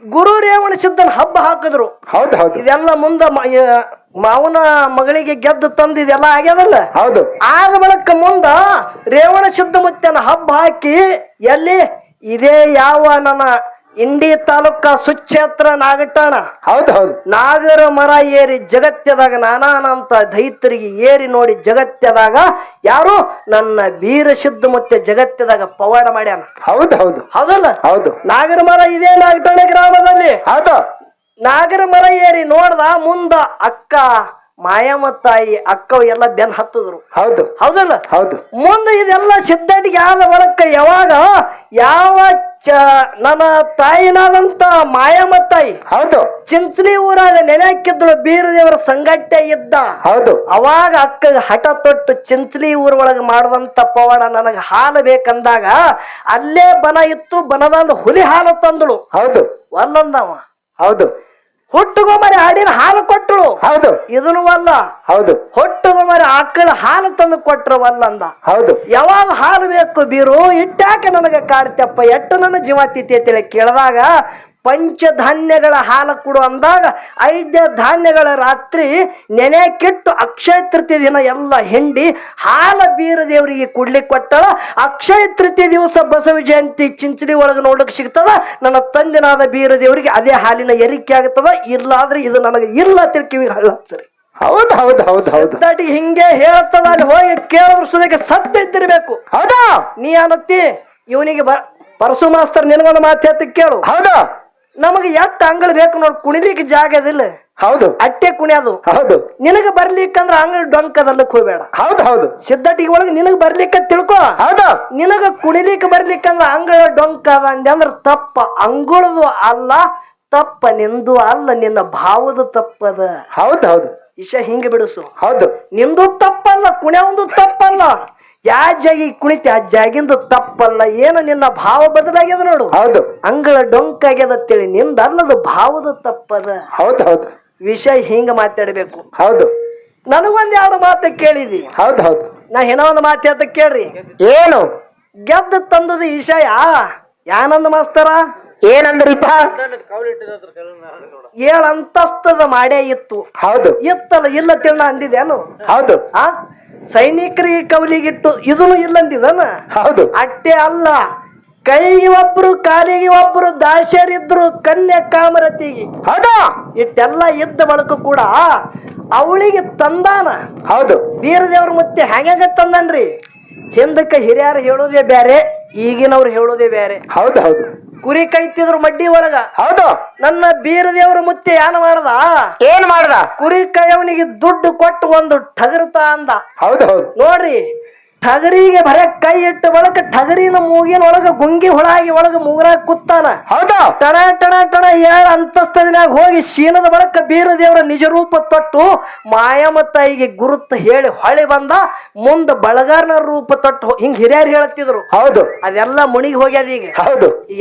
ಗುರು ರೇವಣ ಸಿದ್ದನ ಹಬ್ಬ ಹಾಕಿದ್ರು ಹೌದು ಇದೆಲ್ಲ ಮುಂದ ಮಾವನ ಮಗಳಿಗೆ ಗೆದ್ದು ತಂದು ಇದೆಲ್ಲ ಆಗ್ಯದಲ್ಲ ಹೌದು ಆದ ಬಳಿಕ ಮುಂದ ರೇವಣ ಸಿದ್ದಮುತ್ತನ ಹಬ್ಬ ಹಾಕಿ ಎಲ್ಲಿ ಇದೇ ಯಾವ ನನ್ನ ಇಂಡಿ ತಾಲೂಕ ಸುಕ್ಷೇತ್ರ ನಾಗಠಾಣ ಹೌದು ನಾಗರ ಮರ ಏರಿ ಜಗತ್ಯದಾಗ ನಾನಾನಂತ ದೈತ್ಯರಿಗೆ ಏರಿ ನೋಡಿ ಜಗತ್ಯದಾಗ ಯಾರು ನನ್ನ ವೀರ ಸಿದ್ದಮುತ್ತ ಜಗತ್ಯದಾಗ ಪವಾಡ ಮಾಡ್ಯಾನ ಹೌದಲ್ಲ ನಾಗರ ಮರ ಇದೇ ನಾಗಠಾಣ ಗ್ರಾಮದಲ್ಲಿ ನಾಗರ ಮರ ಏರಿ ನೋಡ್ದ ಮುಂದ ಅಕ್ಕ ಮಾಯಮ್ಮತ್ತಾಯಿ ಅಕ್ಕ ಎಲ್ಲ ಬೆನ್ ಹತ್ತಿದ್ರು ಹೌದಲ್ಲ ಮುಂದೆ ಇದೆಲ್ಲ ಸಿದ್ದಟಿಗೆ ಆದ ಬಳಿಕ ಯಾವಾಗ ಯಾವ ನನ್ನ ತಾಯಿನಾದಂತ ಮಾಯಮ್ಮತ್ತಾಯಿ ಚಿಂಚಲಿ ಊರಾಗ ನೆನೆ ಹಾಕಿದ್ರು ಬೀರದೇವರ ಸಂಗಟ್ಟೆ ಇದ್ದ ಅವಾಗ ಅಕ್ಕ ಹಠ ತೊಟ್ಟು ಚಿಂಚಲಿ ಊರೊಳಗ ಮಾಡದಂತ ಪವಾಡ ನನಗ ಹಾಲು ಬೇಕಂದಾಗ ಅಲ್ಲೇ ಬನ ಇತ್ತು ಬನದಂದ ಹುಲಿ ಹಾಲು ತಂದಳು ಒಲ್ಲಂದವ ಹುಟ್ಟುಗೊಮ್ಮರಿ ಆಡಿನ ಹಾಲು ಕೊಟ್ಟರು ಇದನ್ನು ಅಲ್ಲ ಹೊಟ್ಟುಗೊಮ್ಮರಿ ಆಕಳ ಹಾಲು ತಂದು ಕೊಟ್ರು ಅಲ್ಲಂದ ಯಾವಾಗ ಹಾಲು ಬೇಕು ಬೀರು ಇಟ್ಟಾಕ ನನಗ ಕಾಡ್ತಪ್ಪ ಎಟ್ಟು ನನ್ನ ಜೀವ ತಿಥಿ ಅಂತೇಳಿ ಕೇಳಿದಾಗ ಪಂಚಧಾನ್ಯಗಳ ಹಾಲು ಕೊಡು ಅಂದಾಗ 5 ಧಾನ್ಯಗಳ ರಾತ್ರಿ ನೆನೆ ಕಿಟ್ಟು ಅಕ್ಷಯ ತೃತೀಯ ದಿನ ಎಲ್ಲ ಹಿಂಡಿ ಹಾಲ ಬೀರ ದೇವರಿಗೆ ಕುಡ್ಲಿಕ್ಕೆ ಕೊಟ್ಟಳ ಅಕ್ಷಯ ತೃತೀಯ ದಿವಸ ಬಸವ ಜಯಂತಿ ಚಿಂಚಲಿ ಒಳಗೆ ನೋಡಕ್ ಸಿಗ್ತದ ನನ್ನ ತಂದೆನಾದ ಬೀರ ದೇವರಿಗೆ ಅದೇ ಹಾಲಿನ ಏರಿಕೆ ಆಗ್ತದ ಇಲ್ಲಾದ್ರೆ ಇದು ನನಗೆ ಇಲ್ಲ ತಿಳ್ಕಿವಿ ಹಳ್ಳ ಸರಿ ಸಿದ್ದಾಟಿಗೆ ಹಿಂಗೆ ಹೇಳ್ತದ ಅಲ್ಲಿ ಹೋಗಿ ಕೇಳಿದ್ರು ಸುದಕ್ಕೆ ಸತ್ಯ ಇದ್ದಿರ್ಬೇಕು ನೀ ಅನ್ನತ್ತಿ ಇವನಿಗೆ ಪರಸು ಮಾಸ್ತರ್ ನಿನಗೊಂದು ಮಾತು ಹೇಳ್ತ ಕೇಳು ನಮಗೆ ಎಷ್ಟು ಅಂಗಳ ಬೇಕು ನೋಡಿ ಕುಣಿಲಿಕ್ಕೆ ಜಾಗ ಅದಿಲ್ಲ ಅಟ್ಟೆ ಕುಣಿಯೋದು ನಿನಗ ಬರ್ಲಿಕ್ಕಂದ್ರ ಅಂಗಳ ಡೊಂಕದಲ್ಲಕ್ ಹೋಗ್ಬೇಡ ಸಿದ್ದಟಿಗೆ ಒಳಗೆ ನಿನಗ ಬರ್ಲಿಕ್ಕ ತಿಳ್ಕೊ ನಿನಗ ಕುಣಿಲಿಕ್ಕೆ ಬರ್ಲಿಕ್ಕಂದ್ರ ಅಂಗಳ ಡೊಂಕ ಅದ ಅಂದ್ರ ತಪ್ಪ ಅಂಗುಳದು ಅಲ್ಲ ತಪ್ಪ ನಿಂದು ಅಲ್ಲ ನಿನ್ನ ಭಾವದ ತಪ್ಪದ ವಿಷಯ ಹಿಂಗ ಬಿಡಿಸು ನಿಂದು ತಪ್ಪಲ್ಲ ಕುಣಿಯೊಂದು ತಪ್ಪಲ್ಲ ಯಾ ಜಾಗಿ ಕುಣಿತಿ ಆ ಜಾಗಿಂದು ತಪ್ಪಲ್ಲ ಏನು ನಿನ್ನ ಭಾವ ಬದಲಾಗ್ಯದ ನೋಡು ಅಂಗಳ ಡೊಂಕ ಆಗ್ಯದ ಅಂತೇಳಿ ನಿಂದ ಅನ್ನೋದು ಭಾವದ ತಪ್ಪದ ವಿಷಯ ಹಿಂಗ ಮಾತಾಡ್ಬೇಕು ನನಗೊಂದ್ 2 ಮಾತು ಕೇಳಿದಿ ನಾ ಏನೋ ಒಂದು ಮಾತು ಹೇಳ್ತ ಕೇಳ್ರಿ ಏನು ಗೆದ್ದು ತಂದದ ವಿಷಯ ಯಾನಂದ ಮಾಸ್ತರ ಏನಂದ್ರಿಪ್ಪ 7 ಅಂತಸ್ತದ ಮಾಡೇ ಇತ್ತು ಇತ್ತಲ್ಲ ಇಲ್ಲ ತಿಳ್ನ ಅಂದಿದ್ದೇನು ಸೈನಿಕರಿಗೆ ಕವಲಿಗಿಟ್ಟು ಇದನ್ನು ಇಲ್ಲಂದಿದನ ಅಟ್ಟೆ ಅಲ್ಲ ಕೈಗೆ ಒಬ್ರು ಕಾಲಿಗೆ ಒಬ್ರು ದಾಸ್ಯರಿದ್ರು ಕನ್ಯಾ ಕಾಮರತಿಗೆ ಇಟ್ಟೆಲ್ಲ ಇದ್ದ ಬಳಕ ಕೂಡ ಅವಳಿಗೆ ತಂದಾನ ಬೀರದೇವ್ರ ಮತ್ತೆ ಹೆಂಗ ತಂದನ್ರಿ ಹಿಂದಕ್ಕೆ ಹಿರಿಯರು ಹೇಳೋದೇ ಬ್ಯಾರೆ ಈಗಿನವ್ರು ಹೇಳೋದೇ ಬ್ಯಾರೆ ಕುರಿ ಕೈತಿದ್ರು ಮಡ್ಡಿ ಒಳಗ ನನ್ನ ಬೀರದೇವ್ರ ಮುತ್ತೆ ಏನ್ ಮಾಡ್ದ ಕುರಿ ಕೈಯವನಿಗೆ ದುಡ್ಡು ಕೊಟ್ಟು ಒಂದು ಟಗರ್ತಾ ಅಂದ ನೋಡ್ರಿ ಟಗರಿಗೆ ಬರೇ ಕೈ ಇಟ್ಟ ಬಳಕ ಟಗರಿನ ಮೂಗಿನ ಒಳಗ ಗುಂಗಿ ಹೊಳಾಗಿ ಒಳಗ ಮೂಗರಾಗ ಕುತ್ತಾನ ಟಣ ಟಣ ಟಣ 7 ಅಂತಸ್ತದಿನಾಗ ಹೋಗಿ ಶೀನದ ಬಳಕ ಬೀರದೇವರ ನಿಜ ರೂಪ ತೊಟ್ಟು ಮಾಯಮ್ಮತ್ತಾಯಿಗೆ ಗುರುತ ಹೇಳಿ ಹೊಳೆ ಬಂದ ಮುಂದ ಬಳಗಾರನ ರೂಪ ತೊಟ್ಟು ಹಿಂಗ್ ಹಿರಿಯರು ಹೇಳತ್ತಿದ್ರು ಅದೆಲ್ಲ ಮುಣಿಗಿ ಹೋಗ್ಯದ ಈಗ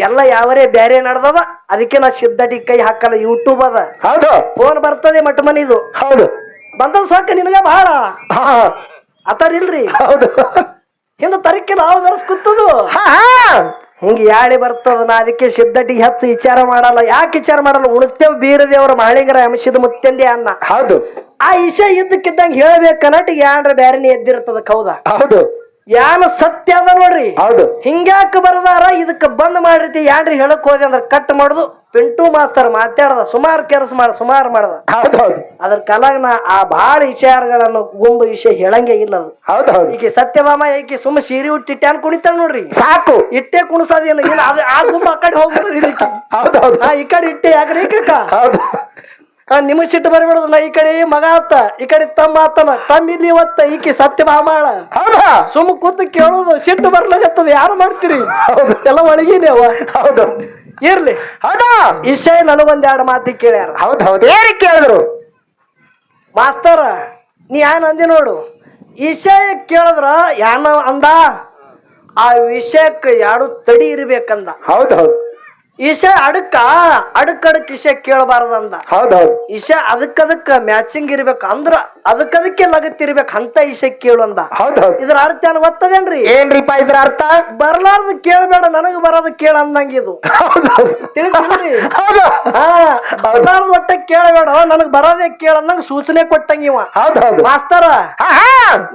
ಎಲ್ಲ ಯಾವರೇ ಬ್ಯಾರೆ ನಡ್ದದ ಅದಕ್ಕೆ ನಾ ಸಿದ್ದಟಿ ಕೈ ಹಾಕಲ್ಲ ಯೂಟ್ಯೂಬ್ ಅದ ಫೋನ್ ಬರ್ತದೆ ಮಟ್ಟ ಮನಿದು ಬಂದದ ಸೊಕ್ಕ ನಿನಗ ಬಹಳ ಆತರ ಇಲ್ರಿ ಹಿಂದ ತರಕ್ಕೆ ನಾವು ದರ್ಸ್ ಕೂತದು ಹಿಂಗ ಯಾಳಿ ಬರ್ತದ ನಾ ಅದಕ್ಕೆ ಸಿದ್ದಟಿಗೆ ಹೆಚ್ಚು ವಿಚಾರ ಮಾಡಲ್ಲ ಯಾಕೆ ವಿಚಾರ ಮಾಡಲ್ಲ ಉಣತೇವ್ ಬೀರದೇವರ ಮಾಳಿಗರ ಅಂಶದ ಮುತ್ತಂದೆ ಅನ್ನ ಆ ವಿಷಯ ಇದ್ದಕ್ಕಿದ್ದಂಗ ಹೇಳ್ಬೇಕನ್ನಟಿಗೆ ಯಾನ್ರ ಬ್ಯಾರನಿ ಎದ್ದಿರ್ತದ ಹೌದಾ ಯಾನ ಸತ್ಯ ಅದ ನೋಡ್ರಿ ಹಿಂಗ್ಯಾಕ ಬರ್ದಾರ ಇದಕ್ಕ ಬಂದ್ ಮಾಡಿರ್ತಿ ಯಾನ್ರಿ ಹೇಳಕ್ ಹೋದೆ ಅಂದ್ರ ಕಟ್ ಮಾಡುದು ಪಿಂಟು ಮಾಸ್ತರ್ ಮಾತಾಡ್ದ ಸುಮಾರು ಕೆಲಸ ಮಾಡ್ದ ಹೌದೌದು ಅದ್ರ ಕಾಲಾಗ ನಾ ಆ ಬಾಳ ವಿಚಾರಗಳನ್ನು ಗುಂಬು ವಿಷಯ ಹೇಳಂಗೆ ಇಲ್ಲ ಅದು ಹೌದೌದು ಈಕೆ ಸತ್ಯಭಾಮ ಈಕೆ ಸುಮ್ಮ ಸೀರೆ ಉಟ್ಟಿಟ್ಟಾನ್ ಕುಣಿತಾಳ ನೋಡ್ರಿ ಸಾಕು ಇಟ್ಟೆ ಕುಣಿಸೋದೇನು ಇಲ್ಲ ಅದು ಆ ಗುಂಬು ಆ ಕಡೆ ಹೋಗ್ಬಿಡೋದಿಲ್ಲ ಈಕಿ. ಹೌದೌದು ಈ ಕಡೆ ಇಟ್ಟೆ ಯಾಕ್ರಿ ಈಕಕ್ಕ ಹೌದು ನಿಮಗ್ ಸಿಟ್ಟು ಬರಬೇಡದು ನಾ ಈ ಕಡೆ ಮಗ ಆತ ಈ ಕಡೆ ತಮ್ಮ ಆತನ ತಮ್ಮ ಇಲ್ಲಿ ಇವತ್ತ ಈಕಿ ಸತ್ಯಭಾಮಾಳ ಹೌದಾ ಸುಮ್ಮ ಕೂತು ಕೇಳೋದು ಸಿಟ್ಟು ಬರ್ಲಾಗತ್ತದ ಯಾರು ಮಾಡ್ತೀರಿ ಹೌದು ಎಲ್ಲ ಒಳಗಿನೇವ ಹೌದು ಇರ್ಲಿ ಹೌದಾ ಇಶೈ ನನಗೊಂದೆರಡು ಮಾತಿ ಕೇಳ್ಯಾರ ಹೌದೌದು ಏನಕ್ಕೆ ಕೇಳಿದ್ರು ಮಾಸ್ತರ ನೀ ಏನ್ ಅಂದಿ ನೋಡು ವಿಷಯ ಕೇಳಿದ್ರ ಯಾನ ಅಂದ ಆ ವಿಷಯಕ್ಕೆ ಎರಡು ತಡಿ ಇರ್ಬೇಕಂದ ಹೌದೌದು ವಿಷಯ ಅಡಕ್ ವಿಷಯ ಕೇಳಬಾರ್ದಂದ ಹೌದೌದು ವಿಷಯ ಅದಕ್ಕದಕ್ಕ ಮ್ಯಾಚಿಂಗ್ ಇರ್ಬೇಕು ಅಂದ್ರ ಅದಕ್ಕದಕ್ಕೆ ಲಗತ್ತಿರ್ಬೇಕು ಅಂತ ವಿಷಯ ಕೇಳು ಅಂದ ಹೌದೌದು ಇದ್ರ ಅರ್ಥ ಏನ್ ಗೊತ್ತದೇನ್ರಿ ಏನ್ರಿಪ್ಪ ಇದ್ರ ಅರ್ಥ ಬರ್ಲಾರ್ದು ಕೇಳಬೇಡ ನನಗ್ ಬರೋದು ಕೇಳ ಅಂದಂಗ ಇದು ಹೌದೌದು ತಿಳಿದ್ರಿ ಹೌದು ಹಾ ಬರ್ಲಾರ್ದು ಒಟ್ಟ ಕೇಳಬೇಡ ನನಗ್ ಬರೋದೇ ಕೇಳ ಅಂದಂಗ ಸೂಚನೆ ಕೊಟ್ಟಂಗ ಇವ ಹೌದೌದು ಮಾಸ್ತರ ಹಾ, ಹಾ.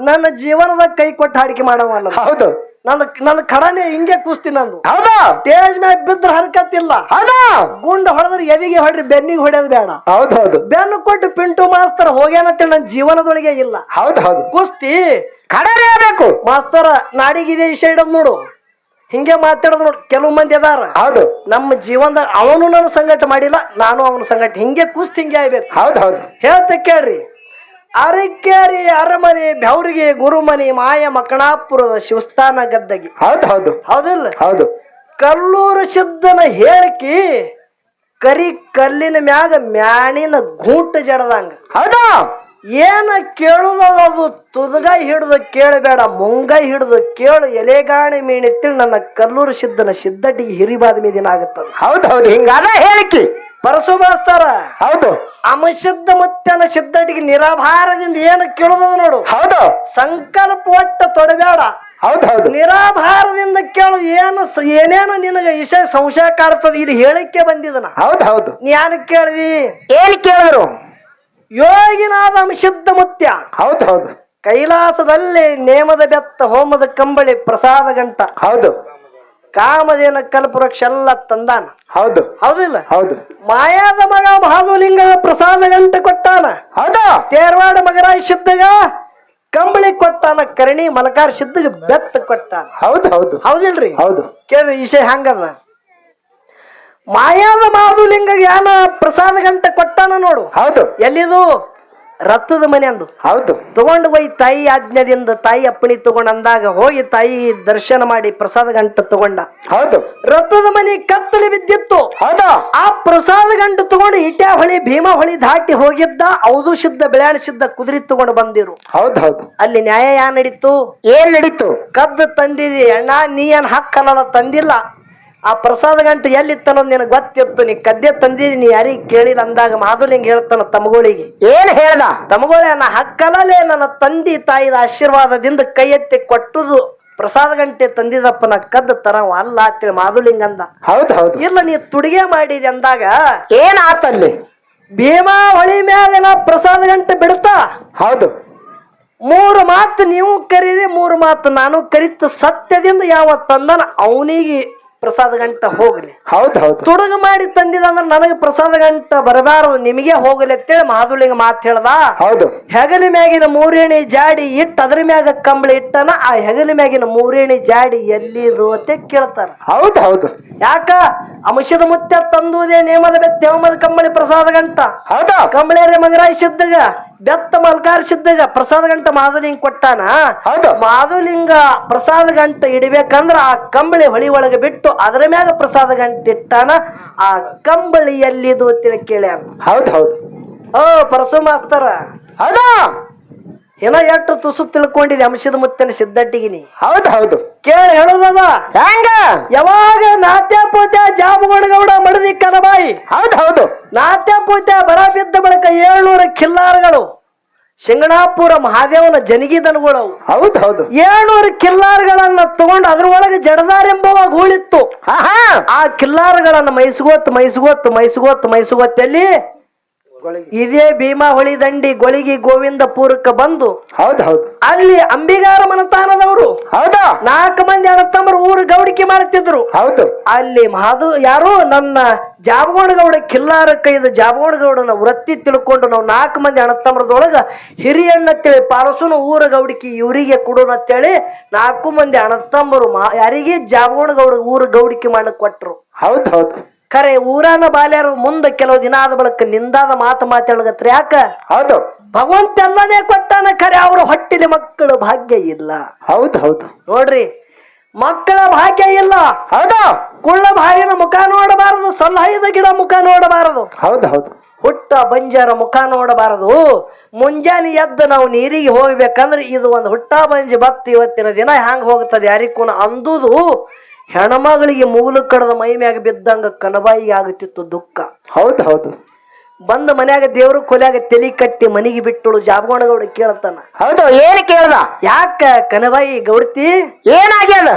ನನ್ನ ಜೀವನದ ಕೈ ಕೊಟ್ಟು ಹಾಡಿಕೆ ಮಾಡವಲ್ಲ ಹೌದು ನನ್ನ ಕಡನೆ ಹಿಂಗೆ ಕೂಸ್ತೀನಿ ನಂದು ಹೌದಾ ಸ್ಟೇಜ್ ಮ್ಯಾಗ ಬಿದ್ರ ಹರಕತ್ತಿಲ್ಲ ಹೌದಾ ಗುಂಡ ಹೊಡೆದ್ರೆ ಎದಿಗೆ ಹೊಡ್ರಿ ಬೆನ್ನಿಗೆ ಹೊಡೆಯೋದು ಬೇಡ ಹೌದೌದು ಬೆನ್ನು ಕೊಟ್ಟು ಪಿಂಟು ಮಾಸ್ತರ ಹೋಗ್ಯಾನಂತ ನನ್ನ ಜೀವನದೊಳಗೆ ಇಲ್ಲ ಹೌದೌದು ಕುಸ್ತಿ ಕಡರೆ ಆಗ್ಬೇಕು ಮಾಸ್ತರ ನಾಡಿಗಿದೆ ವಿಷಯ ಇಡೋದು ನೋಡು ಹಿಂಗೆ ಮಾತಾಡೋದು ನೋಡು ಕೆಲವು ಮಂದಿ ಅದಾರ ಹೌದು ನಮ್ಮ ಜೀವನದಾಗ ಅವನು ನನ್ನ ಸಂಗಟ ಮಾಡಿಲ್ಲ ನಾನು ಅವನ ಸಂಗಟ ಹಿಂಗೆ ಕುಸ್ತಿ ಹಿಂಗೆ ಆಗ್ಬೇಕು ಹೌದೌದು ಹೇಳ್ತ ಕೇಳ್ರಿ ಅರಕೇರಿ ಅರಮನೆ ಬೆವರಿಗೆ ಗುರುಮನಿ ಮಾಯ ಮಕಣಾಪುರದ ಶಿವಸ್ಥಾನ ಗದ್ದಗಿ ಹೌದೌದು ಹೌದಿಲ್ಲ ಹೌದು ಕಲ್ಲೂರು ಸಿದ್ದನ ಹೇಳಿಕಿ ಕರಿ ಕಲ್ಲಿನ ಮ್ಯಾಗ ಮ್ಯಾಣಿನ ಗೂಟ ಜಡದಂಗ ಹೌದಾ ಏನ ಕೇಳುದದು ತುದಗೈ ಹಿಡಿದು ಕೇಳಬೇಡ ಮುಂಗೈ ಹಿಡಿದು ಕೇಳು ಎಲೆಗಾಣಿ ಮೀಣಿತ್ತಿಳು ನನ್ನ ಕಲ್ಲೂರು ಸಿದ್ದನ ಸಿದ್ದಟಿಗೆ ಹಿರಿಬಾದ ಮೀದಿನ ಆಗುತ್ತದೆ ಹೌದೌದು ಹಿಂಗಾದ ಹೇಳಿಕೆ ಪರಸು ಮಾಸ್ತರ ಹೌದು ಅಮಸಿದ್ಧ ಮುತ್ತನ ಸಿದ್ದಟಿಗೆ ನಿರಾಭಾರದಿಂದ ಏನು ಕೇಳುದ ನೋಡು ಹೌದು ಸಂಕಲ್ಪ ಒಟ್ಟ ತೊಡಬೇಡ ಹೌದೌದು ನಿರಾಭಾರದಿಂದ ಕೇಳು ಏನೇನು ನಿನಗೆ ವಿಷಯ ಸಂಶಯ ಕಾಡ್ತದ ಇಲ್ಲಿ ಹೇಳಿಕೆ ಬಂದಿದನ ಹೌದೌದು ನೀ ಯಾನ ಕೇಳಿದಿ ಏನ್ ಕೇಳಿದ್ರು ಯೋಗಿನಾದ ಅಮಸಿದ್ಧ ಮುತ್ಯ ಹೌದೌದು ಕೈಲಾಸದಲ್ಲಿ ನೇಮದ ಬೆತ್ತ ಹೋಮದ ಕಂಬಳಿ ಪ್ರಸಾದ ಗಂಟ ಹೌದು ಕಾಮದೇನ ಕಲ್ಪವೃಕ್ಷ ಎಲ್ಲ ತಂದಾನ ಹೌದು ಹೌದಿಲ್ಲ ಹೌದು ಮಾಯಾದ ಮಗ ಮಹಾದುಲಿಂಗ ಪ್ರಸಾದ ಗಂಟೆ ಕೊಟ್ಟಾನ ಹೌದಾ ತೇರ್ವಾಡ ಮಗರಾಯ ಸಿದ್ಧಗ ಕಂಬಳಿ ಕೊಟ್ಟಾನ ಕರ್ಣಿ ಮಲಕಾರ ಸಿದ್ಧಗ ಬೆತ್ತ ಕೊಟ್ಟಾನ ಹೌದು ಹೌದು ಹೌದಿಲ್ರಿ ಹೌದು ಕೇಳ್ರಿ ವಿಷಯ ಹಂಗದ ಮಾಯಾದ ಮಹಾದುಲಿಂಗ ಯಾನ ಪ್ರಸಾದ ಗಂಟೆ ಕೊಟ್ಟಾನ ನೋಡು ಹೌದು ಎಲ್ಲಿದು ರಥದ ಮನೆ ಅಂದು ಹೌದು ತಗೊಂಡು ಹೋಗಿ ತಾಯಿ ಆಜ್ಞದಿಂದ ತಾಯಿ ಅಪ್ಪಣಿ ತಗೊಂಡ್ ಅಂದಾಗ ಹೋಗಿ ತಾಯಿ ದರ್ಶನ ಮಾಡಿ ಪ್ರಸಾದ ಗಂಟು ತಗೊಂಡ ಹೌದು ರಥದ ಮನೆ ಕತ್ತಲಿ ಬಿದ್ದಿತ್ತು ಹೌದಾ ಆ ಪ್ರಸಾದ ಗಂಟು ತಗೊಂಡು ಇಟ್ಯಾ ಹೊಳಿ ಭೀಮಾ ಹೊಳಿ ದಾಟಿ ಹೋಗಿದ್ದ ಹೌದು ಸಿದ್ಧ ಬೆಳ್ಯಾಣ ಸಿದ್ಧ ಕುದುರೆ ತಗೊಂಡು ಬಂದಿರು ಹೌದೌದು ಅಲ್ಲಿ ನ್ಯಾಯ ಯಾ ನಡೀತು ಏನ್ ನಡೀತು ಕದ್ದು ತಂದಿದಿ ಅಣ್ಣ ನೀ ಏನ್ ಹಕ್ಕಲ್ಲ ತಂದಿಲ್ಲ ಆ ಪ್ರಸಾದ ಗಂಟು ಎಲ್ಲಿತ್ತನ್ನೋದು ನಿನಗೆ ಗೊತ್ತಿತ್ತು ನೀ ಕದ್ದೆ ತಂದಿದಿ ನೀ ಯಾರಿಗೆ ಕೇಳಿಲ್ಲ ಅಂದಾಗ ಮಾಧುಲಿಂಗ ಹೇಳ್ತಾನ ತಮಗೋಳಿಗೆ ಏನ್ ಹೇಳ್ದ ತಮಗೋಳೆ ನನ್ನ ಹಕ್ಕಲೇ ನನ್ನ ತಂದಿ ತಾಯಿದ ಆಶೀರ್ವಾದದಿಂದ ಕೈ ಎತ್ತಿ ಕೊಟ್ಟುದು ಪ್ರಸಾದ ಗಂಟೆ ತಂದಿದಪ್ಪ ನಾ ಕದ್ದ ತರವ ಅಲ್ಲ ಅಂತೇಳಿ ಮಾಧುಲಿಂಗ ಅಂದ ಹೌದು ಹೌದು ಇಲ್ಲ ನೀ ತುಡಿಗೆ ಮಾಡಿದೆ ಅಂದಾಗ ಏನ್ ಆತಲ್ಲಿ ಭೀಮಾ ಹೊಳಿ ಮ್ಯಾಗ ನಾ ಪ್ರಸಾದ ಗಂಟೆ ಬಿಡ್ತಾ ಹೌದು 3 ಮಾತು ನೀವು ಕರೀರಿ 3 ಮಾತು ನಾನು ಕರಿತು ಸತ್ಯದಿಂದ ಯಾವ ತಂದನ ಅವನಿಗೆ ಪ್ರಸಾದ ಗಂಟ ಹೋಗ್ಲಿ ಹೌದು ಹೌದು ತುಡುಗು ಮಾಡಿ ತಂದಿದ ಅಂದ್ರೆ ನನಗೆ ಪ್ರಸಾದ ಗಂಟ ಬರಬಾರದು ನಿಮಗೆ ಹೋಗಲಿ ಅಂತೇಳಿ ಮಾಧುಲಿಂಗ ಮಾತು ಹೇಳ್ದ ಹೌದು ಹೆಗಲಿ ಮ್ಯಾಗಿನ 3 ಎಣಿ ಜಾಡಿ ಇಟ್ಟು ಅದ್ರ ಮ್ಯಾಗ ಕಂಬಳಿ ಇಟ್ಟನ ಆ ಹೆಗಲಿ ಮ್ಯಾಗಿನ 3 ಎಣಿ ಜಾಡಿ ಎಲ್ಲಿದು ಅಂತ ಕೇಳ್ತಾರ ಹೌದು ಹೌದು ಯಾಕ ಅಂಶದ ಮುತ್ಯ ತಂದುವುದೇ ನೇಮದ ಬೆತ್ತ ಹೋಮದ ಕಂಬಳಿ ಪ್ರಸಾದ ಗಂಟ ಹೌದಾ ಕಂಬಳಿಯರೇ ಮಗರಾಯ ಸಿದ್ಧಗ ಬೆತ್ತ ಮಲ್ಕಾರ ಸಿದ್ಧಗ ಪ್ರಸಾದ ಗಂಟ ಮಾಧುಲಿಂಗ ಕೊಟ್ಟಾನ ಹೌದು ಮಾಧುಲಿಂಗ ಪ್ರಸಾದ ಗಂಟ ಇಡಬೇಕಂದ್ರ ಆ ಕಂಬಳಿ ಹೊಳಿ ಒಳಗೆ ಬಿಟ್ಟು ಅದ್ರ ಮ್ಯಾಗ ಪ್ರಸಾದ ಗಂಟ ಇಟ್ಟಾನ ಆ ಕಂಬಳಿ ಎಲ್ಲಿದು ಅಂತ ಕೇಳ್ಯಾರ ಹೌದು ಹೌದು ಪರಸು ಮಾಸ್ತರ ಹೌದಾ ಏನ ಎಷ್ಟು ತುಸು ತಿಳ್ಕೊಂಡಿದೆ ಅಂಶದ ಮುತ್ತನ ಸಿದ್ದಟ್ಟಿಗಿನಿ ಹೌದು ಹೌದು ಕೇಳಿ ಹೇಳುದದ ಹೆಂಗ ಯಾವಾಗ ನಾಟ್ಯ ಪೂಜೆ ಜಾಮಗೌಡ ಮಡದಿ ಕನಬಾಯಿ ಹೌದು ಹೌದು ನಾಟ್ಯ ಪೂಜೆ ಬರ ಬಿದ್ದ ಬಳಿಕ 700 ಕಿಲ್ಲಾರಗಳು ಶಿಂಗಣಾಪುರ ಮಹಾದೇವನ ಜನಗಿದನುಗಳು ಹೌದು ಹೌದು 700 ಕಿಲ್ಲಾರಗಳನ್ನ ತಗೊಂಡು ಅದ್ರೊಳಗೆ ಜಡದಾರೆಂಬುವ ಗೂಳಿತ್ತು ಆ ಕಿಲ್ಲಾರಗಳನ್ನ ಮೈಸುಗೊತ್ತು ಮೈಸುಗೊತ್ತಲ್ಲಿ ಇದೇ ಭೀಮಾ ಹೊಳಿ ದಂಡಿ ಗೊಳಿಗಿ ಗೋವಿಂದಪುರಕ್ಕೆ ಬಂದು ಹೌದು ಹೌದು ಅಲ್ಲಿ ಅಂಬಿಗಾರ ಮನತಾನದವರು ಹೌದಾ 4 ಮಂದಿ ಅಣ್ಣತಮ್ಮರು ಊರು ಗೌಡಿಕೆ ಮಾಡ್ತಿದ್ರು. ಹೌದು ಅಲ್ಲಿ ಯಾರು ನನ್ನ ಜಾಬಗೋಣಗೌಡ ಕಿಲ್ಲಾರ ಕೈದ ಜಾಬಗೋಣಗೌಡನ ವೃತ್ತಿ ತಿಳ್ಕೊಂಡು ನಾವು 4 ಮಂದಿ ಅಣ್ಣತಮ್ಮರದೊಳಗ ಹಿರಿಯಣ್ಣತ್ತೇಳಿ ಪಾರಸುನ ಊರ ಗೌಡಿಕೆ ಇವರಿಗೆ ಕೊಡೋಣ ಅಂತೇಳಿ 4 ಮಂದಿ ಅಣ್ಣತಮ್ಮರು ಯಾರಿಗೆ ಜಾಬಗೋಣಗೌಡ ಊರು ಗೌಡಿಕೆ ಮಾಡಕ್ ಕೊಟ್ರು. ಹೌದು ಹೌದು ಖರೆ ಊರಾನ ಬಾಲ್ಯರು ಮುಂದೆ ಕೆಲವು ದಿನ ಆದ ಬಳಿಕ ನಿಂದಾದ ಮಾತಾಡಗತ್ರ ಯಾಕ ಹೌದು ಭಗವಂತ ಎಲ್ಲನೇ ಕೊಟ್ಟಾನ, ಖರೆ ಅವ್ರ ಹೊಟ್ಟಿಲಿ ಮಕ್ಕಳು ಭಾಗ್ಯ ಇಲ್ಲ. ಹೌದು ಹೌದು ನೋಡ್ರಿ, ಮಕ್ಕಳ ಭಾಗ್ಯ ಇಲ್ಲ. ಹೌದು ಕುಳ್ಳ ಬಾಯಿನ ಮುಖ ನೋಡಬಾರದು, ಸಲಹೈದ ಗಿಡ ಮುಖ ನೋಡಬಾರದು, ಹೌದು ಹೌದು ಹುಟ್ಟ ಬಂಜಾರ ಮುಖ ನೋಡಬಾರದು. ಮುಂಜಾನೆ ಎದ್ದು ನಾವು ನೀರಿಗೆ ಹೋಗ್ಬೇಕಂದ್ರೆ ಇದು ಒಂದು ಹುಟ್ಟ ಬಂಜಿ ಬತ್ತು ಇವತ್ತಿನ ದಿನ ಹ್ಯಾಂಗ ಹೋಗ್ತದೆ ಯಾರಿಗೂ ಅಂದುದು ಹೆಣ್ಮಗಳಿಗೆ ಮೂಲ ಕಡದ ಮೈ ಮ್ಯಾಗ ಬಿದ್ದಂಗ ಕನಬಾಯಿಗೆ ಆಗುತ್ತಿತ್ತು ದುಃಖ. ಹೌದು ಹೌದು ಬಂದ ಮನ್ಯಾಗ ದೇವ್ರ ಕೊಲ್ಯಾಗ ತಲಿ ಕಟ್ಟಿ ಮನಿಗೆ ಬಿಟ್ಟಳು ಜಾಬಗೋಣಗೌಡ ಕೇಳ್ತಾನ. ಹೌದು ಏನ್ ಕೇಳ್ದ? ಯಾಕ ಕನಬಾಯಿ ಗೌಡ್ತಿ ಏನಾಗ್ಯದ?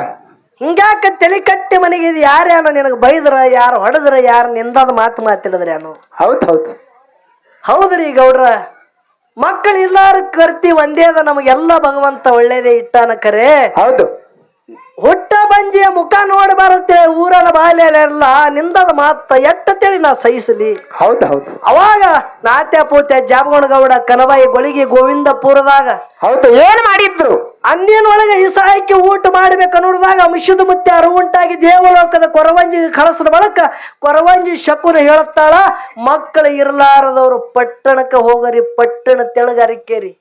ಹಿಂಗಾಕ ತಲಿ ಕಟ್ಟಿ ಮನೆಗೆ ಯಾರ್ಯಾನ ನಿನಗ ಬೈದ್ರ, ಯಾರು ಹೊಡೆದ್ರ, ಯಾರು ನಿಂದಾದ ಮಾತಾಡಿದ್ರ ಏನು? ಹೌದು ಹೌದು ಹೌದ್ರಿ ಗೌಡ್ರ, ಮಕ್ಕಳು ಇಲ್ಲಾರ ಕರ್ತಿ ಒಂದೇ ಅದ, ನಮಗೆಲ್ಲ ಭಗವಂತ ಒಳ್ಳೇದೇ ಇಟ್ಟಾನ. ಕರೆ ಹೌದು ಹುಟ್ಟ ಬಂಜಿಯ ಮುಖ ನೋಡಬಾರತ್ತೆ ಊರನ ಬಾಲ್ಯಲ್ಲ ನಿಂದದ ಮಾತ ಎಟ್ಟತೇಳಿ ನಾ ಸಹಿಸಲಿ. ಹೌದು ಹೌದು ಅವಾಗ ನಾತ್ಯ ಪೂತ್ಯ ಜಾಬಗೋಣಗೌಡ ಕನಬಾಯಿ ಗೊಳಿಗೆ ಗೋವಿಂದಪುರದಾಗ ಹೌದು ಏನ್ ಮಾಡಿದ್ರು? ಅಂದಿನೊಳಗೆ ಇಸಾಯಕ್ಕೆ ಊಟ ಮಾಡ್ಬೇಕು ಅನ್ನೋದಾಗ ಅಂಶದ ಮುತ್ತೆ ಅರುವುಂಟಾಗಿ ದೇವಲೋಕದ ಕೊರವಂಜಿಗೆ ಕಳಿಸದ ಬಳಕ ಕೊರವಂಜಿ ಶಕುನ ಹೇಳುತ್ತಾಳ, ಮಕ್ಕಳು ಇರಲಾರದವ್ರು ಪಟ್ಟಣಕ್ಕೆ ಹೋಗರಿ, ಪಟ್ಟಣ ತೆಳಗರಿಕೇರಿ.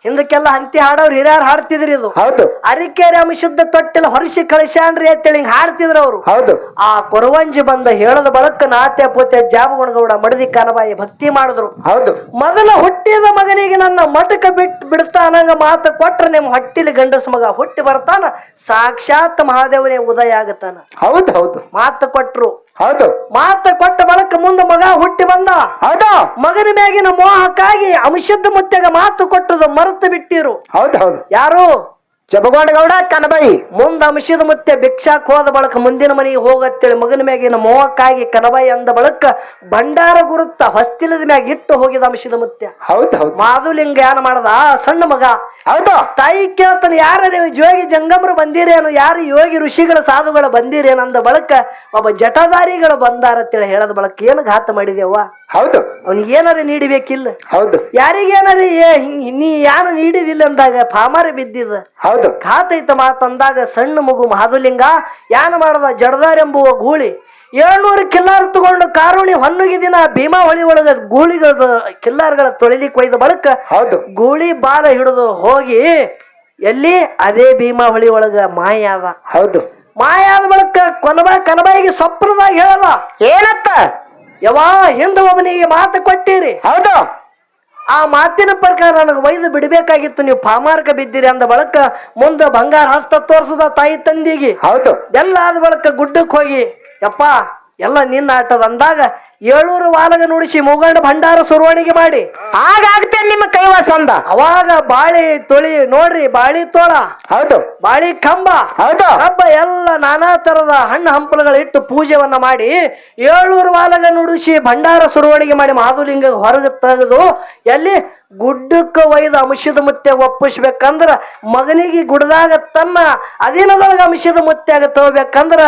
ಹಿಂದಕ್ಕೆಲ್ಲ ಹಂತಿ ಹಾಡವ್ರು ಹಿರಿಯಾರು ಹಾಡ್ತಿದ್ರಿ. ಇದು ಹೌದು ಅರಿಕೇರಿ ಅಂಶದ ತೊಟ್ಟೆಲ್ಲ ಹೊರಸಿ ಕಳಿಸ್ಯಾನ್ರಿ ಅಂತೇಳಿ ಹಿಂಗ್ ಹಾಡ್ತಿದ್ರು ಅವ್ರು. ಹೌದು ಆ ಕೊರವಂಜಿ ಬಂದ ಹೇಳದ ಬಳಕ ನಾತ್ಯ ಪೂತ್ಯ ಜಾಬಗೋಣಗೌಡ ಮಡದಿ ಕನಬಾಯಿ ಭಕ್ತಿ ಮಾಡಿದ್ರು. ಹೌದು ಮೊದಲ ಹುಟ್ಟಿದ ಮಗನಿಗೆ ನನ್ನ ಮಠಕ ಬಿಡ್ತಾನಂಗ ಮಾತು ಕೊಟ್ರ ನಿಮ್ಮ ಹೊಟ್ಟಿಲಿ ಗಂಡಸ ಮಗ ಹುಟ್ಟಿ ಬರ್ತಾನ, ಸಾಕ್ಷಾತ್ ಮಹಾದೇವನೇ ಉದಯ ಆಗತಾನ. ಹೌದು ಹೌದು ಮಾತು ಕೊಟ್ರು. ಹೌದು ಮಾತು ಕೊಟ್ಟ ಬಳಕ ಮುಂದೆ ಮಗ ಹುಟ್ಟಿ ಬಂದ. ಹೌದು ಮಗನ ಮ್ಯಾಗಿನ ಮೋಹಕ್ಕಾಗಿ ಅಂಶದ ಮುತ್ತೆಗ ಮಾತು ಕೊಟ್ಟದು ಮರೆತು ಬಿಟ್ಟಿರು. ಹೌದು ಹೌದು ಯಾರು? ಜಬಗೋಣಗೌಡ ಕನಬಾಯಿ. ಮುಂದ ಅಂಶದ ಮುತ್ತೆ ಭಿಕ್ಷಾಕ್ ಹೋದ ಬಳಕ ಮುಂದಿನ ಮನೆಗೆ ಹೋಗತ್ತೇಳಿ ಮಗನ ಮ್ಯಾಗಿನ ಮೋಹಕ್ಕಾಗಿ ಕನಬಾಯಿ ಅಂದ ಬಳಕ ಭಂಡಾರ ಗುರುತ್ತ ಹೊಸ್ತಿಲದ ಮ್ಯಾಗ ಇಟ್ಟು ಹೋಗಿದ ಅಂಶದ ಮುತ್ತೆ. ಹೌದು ಹೌದು ಮಾಧುಲಿಂಗ ಏನ ಮಾಡದ ಸಣ್ಣ ಮಗ. ಹೌದು ತಾಯಿ ಕೇಳ್ತಾನೆ, ಯಾರ ನೀವು ಯೋಗಿ ಜಂಗಮರು ಬಂದಿರೇನು, ಯಾರು ಯೋಗಿ ಋಷಿಗಳ ಸಾಧುಗಳು ಬಂದಿರೇನು ಅಂದ ಬಳಕ ಒಬ್ಬ ಜಟಧಾರಿಗಳು ಬಂದಾರತ್ತೇಳಿ ಹೇಳದ ಬಳಕ ಏನು ಘಾತ ಮಾಡಿದೇವ? ಹೌದು ಅವನಿಗೆ ಏನಾರ ನೀಡಬೇಕಿಲ್ಲ? ಹೌದು ಯಾರಿಗೇನಾರ ನೀ ಯಾರು ನೀಡಿದಿಲ್ಲ ಅಂದಾಗ ಪಾಮಾರಿ ಬಿದ್ದಿದ ಹೌದು ಘಾತ ಐತ ಮಾತಂದಾಗ ಸಣ್ಣ ಮಗು ಮಹಾದುಲಿಂಗ ಯಾನ ಮಾಡದ ಜಡದಾರೆಂಬುವ ಗೂಳಿ 700 ಕಿಲ್ಲಾರ್ ತಗೊಂಡು ಕಾರುಣಿ ಹೊನ್ನುಗಿ ದಿನ ಭೀಮಾ ಹೊಳಿ ಒಳಗ ಗೂಳಿಗಳ ಕಿಲ್ಲಾರ್ಗಳ ತೊಳಿಲಿಕ್ಕೆ ಒಯ್ದ ಬಳಕ ಹೌದು ಗೂಳಿ ಬಾಲ ಹಿಡಿದು ಹೋಗಿ ಎಲ್ಲಿ ಅದೇ ಭೀಮಾ ಹೊಳಿ ಒಳಗ ಮಾಯ ಆದ. ಹೌದು ಮಾಯ ಆದ ಬಳಕ ಕನಬಾಯಿಗೆ ಸ್ವಪ್ನದಾಗ ಹೇಳದ ಏನತ್ತ? ಯವಾ ಹಿಂದ ಒಬ್ಬನಿಗೆ ಮಾತು ಕೊಟ್ಟಿರಿ. ಹೌದು ಆ ಮಾತಿನ ಪ್ರಕಾರ ನನಗೆ ಒಯ್ದು ಬಿಡಬೇಕಾಗಿತ್ತು, ನೀವು ಪಾಮಾರ್ಕ ಬಿದ್ದಿರಿ ಅಂದ ಬಳಕ ಮುಂದೆ ಬಂಗಾರ ಹಸ್ತ ತೋರ್ಸದ ತಾಯಿ ತಂದಿಗೆ. ಹೌದು ಎಲ್ಲ ಆದ ಬಳಕ ಗುಡ್ಡಕ್ಕೆ ಹೋಗಿ ಯಪ್ಪ ಎಲ್ಲ ನಿನ್ನ ಆಟದ ಅಂದಾಗ 700 ವಾಲಗ ನುಡಿಸಿ ಮುಗಂಡ ಭಂಡಾರ ಸುರುವಣಿಗೆ ಮಾಡಿ ಆಗಾಗ್ತೇನೆ ನಿಮ್ಮ ಕೈವಾಸ ಅಂದ. ಅವಾಗ ಬಾಳಿ ತೊಳಿ ನೋಡ್ರಿ, ಬಾಳಿ ತೋಳ, ಹೌದು ಬಾಳಿ ಕಂಬ, ಹೌದು ಹಬ್ಬ ಎಲ್ಲ ನಾನಾ ತರದ ಹಣ್ಣು ಹಂಪಲುಗಳ ಇಟ್ಟು ಪೂಜೆವನ್ನ ಮಾಡಿ 700 ವಾಲಗ ನುಡಿಸಿ ಭಂಡಾರ ಸುರುವಣಿಗೆ ಮಾಡಿ ಮಹಾದುಲಿಂಗ ಹೊರಗೆ ತೆಗೆದು ಎಲ್ಲಿ ಗುಡ್ಡಕ್ಕ ಒಯ್ದು ಅಂಶದ ಮುತ್ತೆ ಒಪ್ಪಿಸ್ಬೇಕಂದ್ರ ಮಗನಿಗೆ ಗುಡ್ದಾಗ ತನ್ನ ಅಧೀನದೊಳಗ ಅಂಶದ ಮುತ್ತೆಯಾಗ ತಗೋಬೇಕಂದ್ರ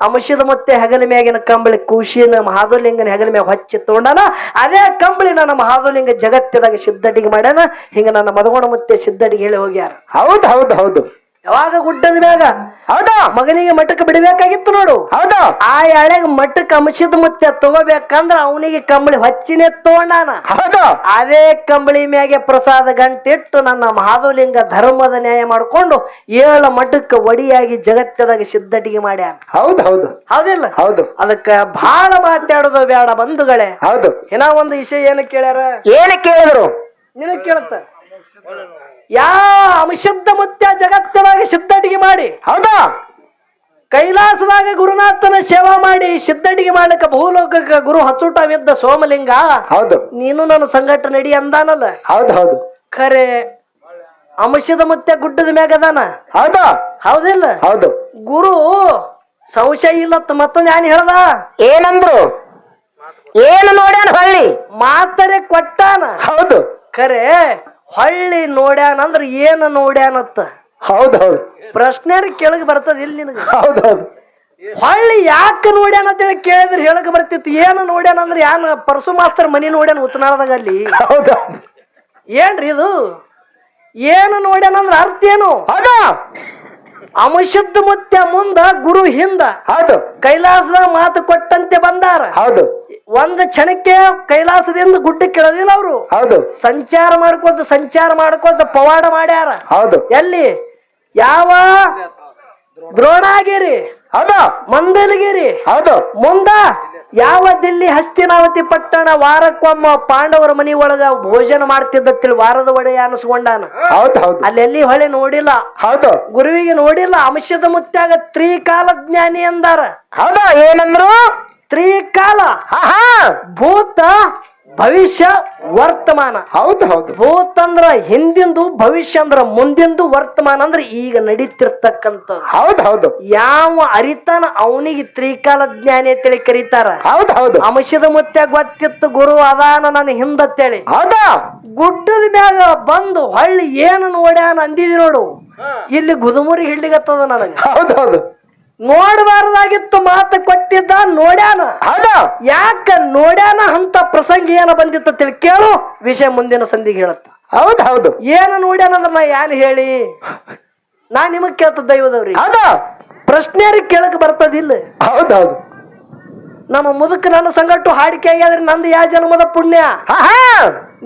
ಅಂಶದ ಮುತ್ತೆ ಹೆಗಲ ಮ್ಯಾಗಿನ ಕಂಬಳಿ ಖುಷಿನ ಮಹಾದುಲಿಂಗನ ಹೆಗಲ ಮ್ಯಾಗ ಹಚ್ಚಿ ತಗೊಂಡನ. ಅದೇ ಕಂಬಳಿ ನನ್ನ ಮಹಾದುಲಿಂಗ ಜಗತ್ತದಾಗ ಸಿದ್ಧಟಿಗೆ ಮಾಡ್ಯಾನ. ಹಿಂಗ ನನ್ನ ಮದಗೋಣ ಮುತ್ತೆ ಸಿದ್ಧಟಿಗೆ ಹೇಳಿ ಹೋಗ್ಯಾರ. ಹೌದು ಹೌದು ಹೌದು ಯಾವಾಗ ಗುಡ್ಡದ ಮ್ಯಾಗ ಹೌದು ಮಗನಿಗೆ ಮಠಕ್ಕೆ ಬಿಡಬೇಕಾಗಿತ್ತು ನೋಡು. ಹೌದು ಆ ಎಳೆಗ ಮಠಕ್ಕೆ ಅಂಶದ ಮುತ್ತೆ ತಗೋಬೇಕಂದ್ರ ಅವನಿಗೆ ಕಂಬಳಿ ಹಚ್ಚಿನೇ ತಗೊಂಡಾನ. ಹೌದು ಅದೇ ಕಂಬಳಿ ಮ್ಯಾಗೆ ಪ್ರಸಾದ ಗಂಟಿಟ್ಟು ನನ್ನ ಮಹಾದುಲಿಂಗ ಧರ್ಮದ ನ್ಯಾಯ ಮಾಡ್ಕೊಂಡು 7 ಮಠಕ್ಕೆ ಒಡಿಯಾಗಿ ಜಗತ್ತದಾಗ ಸಿದ್ಧಟಿಗೆ ಮಾಡ್ಯಾನ. ಹೌದು ಹೌದು ಹೌದಿಲ್ಲ? ಹೌದು ಅದಕ್ಕ ಬಹಳ ಮಾತಾಡೋದು ಬೇಡ ಬಂಧುಗಳೇ. ಹೌದು ಇನ್ನ ಒಂದು ವಿಷಯ ಏನು ಕೇಳ್ಯಾರ? ಏನ ಕೇಳಿದ್ರು? ನಿನಗ್ ಕೇಳುತ್ತ ಅಂಶದ ಮುತ್ಯ ಜಗತ್ತದಾಗ ಸಿದ್ಧಟಿಗೆ ಮಾಡಿ ಹೌದಾ ಕೈಲಾಸದಾಗ ಗುರುನಾಥನ ಸೇವಾ ಮಾಡಿ ಸಿದ್ಧಟಿಗೆ ಮಾಡ್ಲಿಕ್ಕೆ ಭೂಲೋಕಕ್ಕೆ ಗುರು ಹಚ್ಚುಟವಿದ್ದ ಸೋಮಲಿಂಗ ಹೌದು ನೀನು ನನ್ನ ಸಂಘಟ ನಡಿ ಅಂದಾನಲ್ಲ. ಹೌದು ಹೌದು ಖರೆ ಅಂಶದ ಮುತ್ಯ ಗುಡ್ಡದ ಮ್ಯಾಗದಾನ. ಹೌದಾ ಹೌದಿಲ್ಲ? ಹೌದು ಗುರು ಸಂಶಯ ಇಲ್ಲತ್ತ ಮತ್ತೊಂದು ಏನ್ ಹೇಳ್ದ? ಏನಂದ್ರು? ಏನು ನೋಡ್ಯಾನ ಹೊಳ್ಳಿ ಮಾತರೆ ಕೊಟ್ಟಾನ. ಹೌದು ಖರೆ ಹೊಳ್ಳಿ ನೋಡ್ಯಾನ ಅಂದ್ರ ಏನ ನೋಡ್ಯಾನತ್ತ ಹೌದೌದು ಪ್ರಶ್ನೆ ಕೆಳಗೆ ಬರ್ತದ ಇಲ್ಲಿ ನಿನಗ. ಹೌದೌದು ಹೊಳ್ಳಿ ಯಾಕೆ ನೋಡ್ಯಾನ ಅಂತೇಳಿ ಕೇಳಿದ್ರೆ ಹೇಳಕ್ ಬರ್ತಿತ್ತು. ಏನು ನೋಡ್ಯಾನ ಅಂದ್ರೆ ಯಾನ್ ಪರಸು ಮಾಸ್ತರ್ ಮನಿ ನೋಡ್ಯಾನ ಉತ್ತನಾಳದಾಗ ಅಲ್ಲಿ. ಹೌದೌದು ಏನ್ರಿ ಇದು ಏನು ನೋಡ್ಯಾನ ಅಂದ್ರ ಅರ್ಥ ಏನು? ಹೌದಾ ಅಮಶುದ್ಧ ಮುತ್ಯ ಮುಂದ ಗುರು ಹಿಂದ ಹೌದು ಕೈಲಾಸದ ಮಾತು ಕೊಟ್ಟಂತೆ ಬಂದಾರ. ಹೌದು ಒಂದ್ ಕ್ಷಣಕ್ಕೆ ಕೈಲಾಸದಿಂದ ಗುಡ್ಡಕ್ಕೆ ಇಳದಿಲ್ಲ ಅವರು. ಹೌದು ಸಂಚಾರ ಮಾಡ್ಕೋತ ಪವಾಡ ಮಾಡ್ಯಾರ. ಹೌದು ಎಲ್ಲಿ? ಯಾವ ದ್ರೋಣಾಗಿರಿ, ಹೌದು ಮಂದಲಗಿರಿ, ಹೌದು ಮುಂದ ಯಾವ ದಿಲ್ಲಿ ಹಸ್ತಿನಾವತಿ ಪಟ್ಟಣ ವಾರಕ್ಕೊಮ್ಮ ಪಾಂಡವರ ಮನಿ ಒಳಗ ಭೋಜನ ಮಾಡ್ತಿದ್ದ ವಾರದ ಒಡೆಯ ಅನಿಸ್ಕೊಂಡಾನ. ಹೌದು ಹೌದು ಅಲ್ಲೆಲ್ಲಿ ಹೊಳೆ ನೋಡಿಲ್ಲ, ಹೌದು ಗುರುವಿಗೆ ನೋಡಿಲ್ಲ. ಅಂಶದ ಮುತ್ಯಾಗ ತ್ರಿಕಾಲ ಜ್ಞಾನಿ ಅಂದಾರ. ಹೌದಾ ಏನಂದ್ರು? ತ್ರಿಕಾಲ ಭೂತ ಭವಿಷ್ಯ ವರ್ತಮಾನ. ಹೌದು ಹೌದು ಭೂತ ಅಂದ್ರ ಹಿಂದಿಂದು, ಭವಿಷ್ಯ ಅಂದ್ರ ಮುಂದಿಂದು, ವರ್ತಮಾನ ಅಂದ್ರ ಈಗ ನಡೀತಿರ್ತಕ್ಕಂಥದ್ದು. ಹೌದು ಹೌದು ಯಾವ ಅರಿತಾನ ಅವನಿಗೆ ತ್ರಿಕಾಲ ಜ್ಞಾನಿ ಅಂತೇಳಿ ಕರೀತಾರ. ಹೌದು ಹೌದು ಅಂಶದ ಮುತ್ಯ ಗೊತ್ತಿತ್ತು ಗುರು ಅದಾನ ನನ್ನ ಹಿಂದತ್ತೇಳಿ. ಹೌದಾ ಗುಡ್ಡದ ಮ್ಯಾಗ ಬಂದು ಹೊಳ್ಳಿ ಏನು ನೋಡ್ಯಾನ ಅಂದಿದಿ ನೋಡು. ಇಲ್ಲಿ ಗುದುಮುರಿ ಹಿಡ್ಲಿಗತ್ತದ ನನಗ. ಹೌದು ಹೌದು ನೋಡಬಾರ್ದಾಗಿತ್ತು ಮಾತು ಕೊಟ್ಟಿದ್ದ ನೋಡ್ಯಾನ. ಹೌದಾ ಯಾಕ ನೋಡ್ಯಾನ ಅಂತ ಪ್ರಸಂಗ ಏನ ಬಂದಿತ್ತ ತಿಳಿ ಕೇಳು. ವಿಷಯ ಮುಂದಿನ ಸಂಧಿಗೆ ಹೇಳತ್ತ. ಹೌದು ಹೌದು ಏನ ನೋಡ್ಯಾನ ಅಂದ್ರ ನಾ ಯಾನ್ ಹೇಳಿ ನಾ ನಿಮಗ್ ಕೇಳ್ತ ದೈವದವ್ರಿ. ಹೌದಾ ಪ್ರಶ್ನೆಯರಿಗೆ ಕೇಳಕ್ ಬರ್ತದಿಲ್ಲ. ಹೌದು ಹೌದು ನಮ್ಮ ಮುದುಕ ನನ್ನ ಸಂಗಟ್ಟು ಹಾಡಿಕೆ ಆಗ್ಯಾದ್ರಿ ನಂದು ಯಾ ಜನ್ಮದ ಪುಣ್ಯ.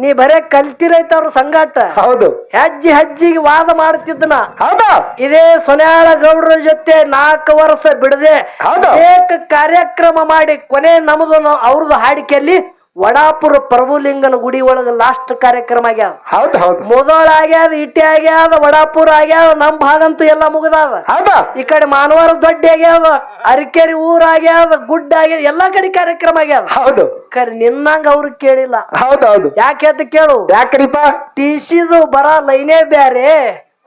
ನೀ ಬರೇ ಕಲ್ತಿರೈತ ಅವ್ರ ಸಂಗಾಟ. ಹೌದು ಹೆಜ್ಜಿಗೆ ವಾದ ಮಾಡ್ತಿದ್ದನ. ಹೌದಾ ಇದೇ ಸೊನ್ಯಾಳ ಗೌಡ್ರ ಜೊತೆ 4 ವರ್ಷ ಬಿಡದೆ ಅನೇಕ ಕಾರ್ಯಕ್ರಮ ಮಾಡಿ ಕೊನೆ ನಮ್ದು ಅವ್ರದ್ದು ಹಾಡಿಕೆಯಲ್ಲಿ ವಡಾಪುರ ಪ್ರಭುಲಿಂಗನ ಗುಡಿ ಒಳಗ ಲಾಸ್ಟ್ ಕಾರ್ಯಕ್ರಮ ಆಗ್ಯಾದ. ಹೌದು ಹೌದು ಮೊದಲ ಆಗ್ಯಾದ, ಇಟ್ಟಿ ಆಗ್ಯಾದ, ವಡಾಪುರ ಆಗ್ಯಾದ, ನಮ್ ಭಾಗಂತೂ ಎಲ್ಲ ಮುಗದಾದ. ಹೌದಾ ಈ ಕಡೆ ಮಾನವಾರ ದೊಡ್ಡ ಆಗ್ಯಾದ, ಅರಿಕೆರಿ ಊರ್ ಆಗ್ಯಾದ, ಗುಡ್ಡ ಆಗ್ಯಾದ, ಎಲ್ಲಾ ಕಡೆ ಕಾರ್ಯಕ್ರಮ ಆಗ್ಯಾದ. ಹೌದು ಕರೆ ನಿನ್ನಂಗ ಅವ್ರು ಕೇಳಿಲ್ಲ. ಹೌದು ಹೌದು ಯಾಕೆ ಅಂತ ಕೇಳು. ಯಾಕ್ರಿಪ್ಪ? ಟಿಸಿದು ಬರ ಲೈನೇ ಬ್ಯಾರೆ,